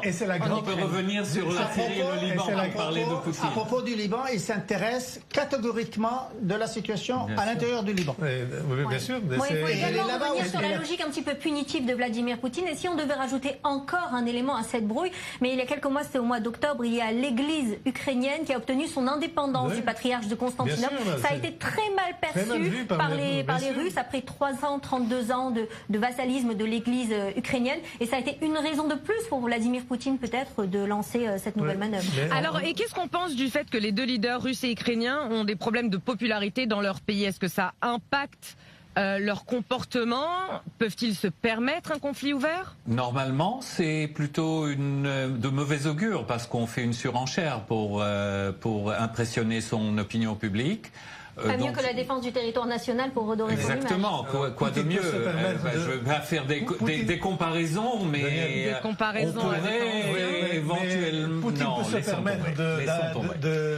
Et c'est la grande. On peut revenir sur la Syrie et le Liban pour parler de Poutine. À propos du Liban, il s'intéresse catégoriquement de la situation à l'intérieur du Liban. Oui, bien sûr. Il faut également revenir sur la logique un petit peu punitive de Vladimir Poutine. Et si on devait rajouter encore un élément à cette brouille, mais il y a quelques mois, c'était au mois d'octobre, il y a l'Église ukrainienne qui a obtenu son indépendance du patriarche de Constantinople. Ça a été très mal perçu par les Russes après 32 ans de vassalisme de l'Église ukrainienne, et ça a été une raison de plus pour Vladimir Poutine peut-être de lancer cette nouvelle manœuvre. Alors, et qu'est-ce qu'on pense du fait que les deux leaders russes et ukrainiens ont des problèmes de popularité dans leur pays? Est-ce que ça impacte leur comportement? Peuvent-ils se permettre un conflit ouvert? Normalement, c'est plutôt de mauvais augure parce qu'on fait une surenchère pour impressionner son opinion publique. Pas mieux que la défense du territoire national pour redorer son image. Exactement, quoi de mieux. Je vais pas faire des comparaisons, mais on pourrait éventuellement... Poutine peut se permettre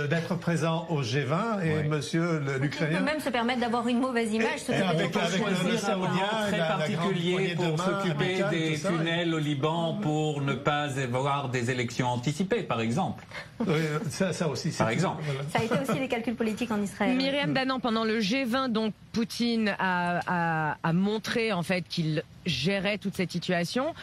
d'être présent au G20 et monsieur l'Ukrainien... peut même se permettre d'avoir une mauvaise image. Avec le Saoudien, très particulier pour s'occuper des tunnels au Liban pour ne pas avoir des élections anticipées, par exemple. Oui, ça aussi. Par exemple. Ça a été aussi des calculs politiques en Israël. Myriam Danan, pendant le G20, donc Poutine a montré en fait qu'il gérait toute cette situation.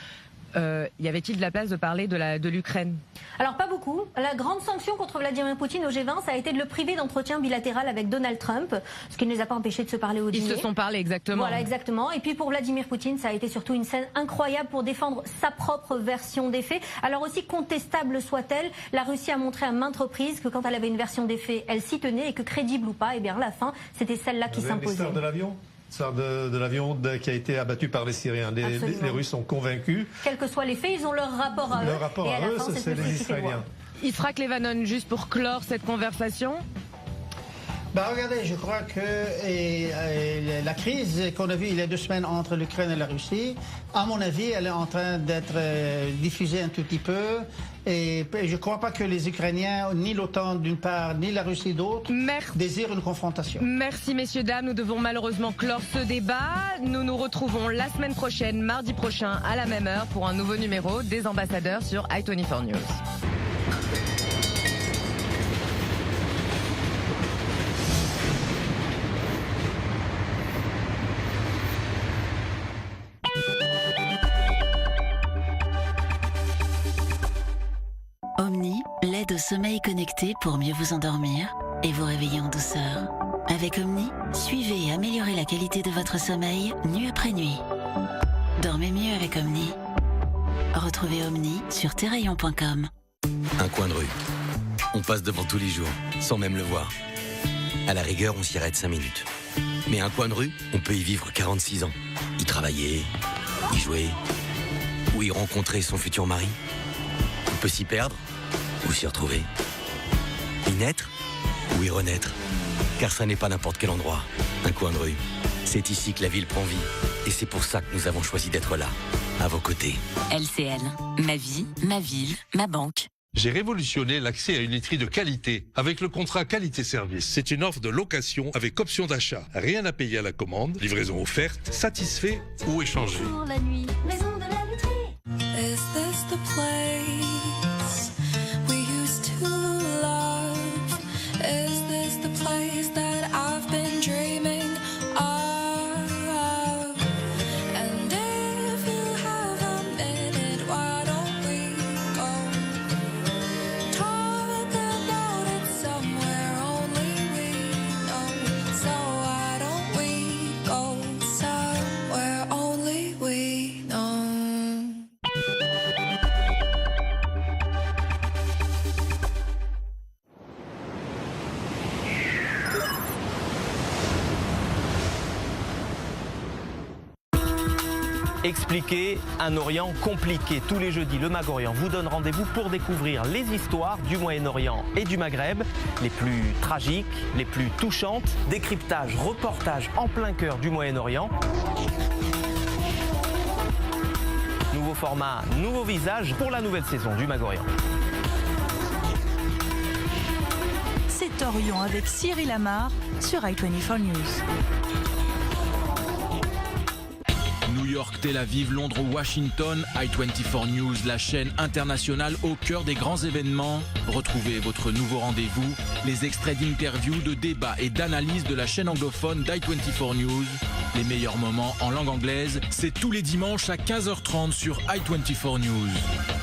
Y avait-il de la place de parler de l'Ukraine? Alors pas beaucoup. La grande sanction contre Vladimir Poutine au G20, ça a été de le priver d'entretien bilatéral avec Donald Trump, ce qui ne les a pas empêchés de se parler au dîner. Ils se sont parlé, exactement. Voilà, exactement. Et puis pour Vladimir Poutine, ça a été surtout une scène incroyable pour défendre sa propre version des faits. Alors aussi contestable soit-elle, la Russie a montré à maintes reprises que quand elle avait une version des faits, elle s'y tenait et que crédible ou pas, et bien à la fin, c'était celle-là qui s'imposait. L'histoire de l'avion de l'avion qui a été abattu par les Syriens. Les Russes sont convaincus. Quels que soient les faits, ils ont leur rapport à eux. Leur rapport à eux, c'est les Israéliens. Yitzhak Levanon, juste pour clore cette conversation. Regardez, je crois que la crise qu'on a vue il y a 2 semaines entre l'Ukraine et la Russie, à mon avis, elle est en train d'être diffusée un tout petit peu. Et je ne crois pas que les Ukrainiens, ni l'OTAN d'une part, ni la Russie d'autre, désirent une confrontation. Merci messieurs, dames. Nous devons malheureusement clore ce débat. Nous nous retrouvons la semaine prochaine, mardi prochain, à la même heure, pour un nouveau numéro des ambassadeurs sur i24 News. Omni, l'aide au sommeil connecté pour mieux vous endormir et vous réveiller en douceur. Avec Omni, suivez et améliorez la qualité de votre sommeil nuit après nuit. Dormez mieux avec Omni. Retrouvez Omni sur terraillon.com. Un coin de rue. On passe devant tous les jours, sans même le voir. À la rigueur, on s'y arrête 5 minutes. Mais un coin de rue, on peut y vivre 46 ans. Y travailler, y jouer, ou y rencontrer son futur mari. On peut s'y perdre ou s'y retrouver. Y naître ou y renaître. Car ça n'est pas n'importe quel endroit. Un coin de rue. C'est ici que la ville prend vie. Et c'est pour ça que nous avons choisi d'être là, à vos côtés. LCL. Ma vie, ma ville, ma banque. J'ai révolutionné l'accès à une literie de qualité avec le contrat qualité-service. C'est une offre de location avec option d'achat. Rien à payer à la commande, livraison offerte, satisfait ou échangé. Pour la nuit, maison de la literie. Is this the place we used to love? Is this the place that I've been dreaming of? And if you have a minute, why don't we go talk about it somewhere only we know? So why don't we go Expliquer un Orient compliqué. Tous les jeudis, le Mag-Orient vous donne rendez-vous pour découvrir les histoires du Moyen-Orient et du Maghreb, les plus tragiques, les plus touchantes. Décryptage, reportage en plein cœur du Moyen-Orient. Nouveau format, nouveau visage pour la nouvelle saison du Mag-Orient. C'est Orient avec Cyril Amar sur i24 News. New York, Tel Aviv, Londres, Washington, i24 News, la chaîne internationale au cœur des grands événements. Retrouvez votre nouveau rendez-vous, les extraits d'interviews, de débats et d'analyses de la chaîne anglophone d'i24 News. Les meilleurs moments en langue anglaise, c'est tous les dimanches à 15h30 sur i24 News.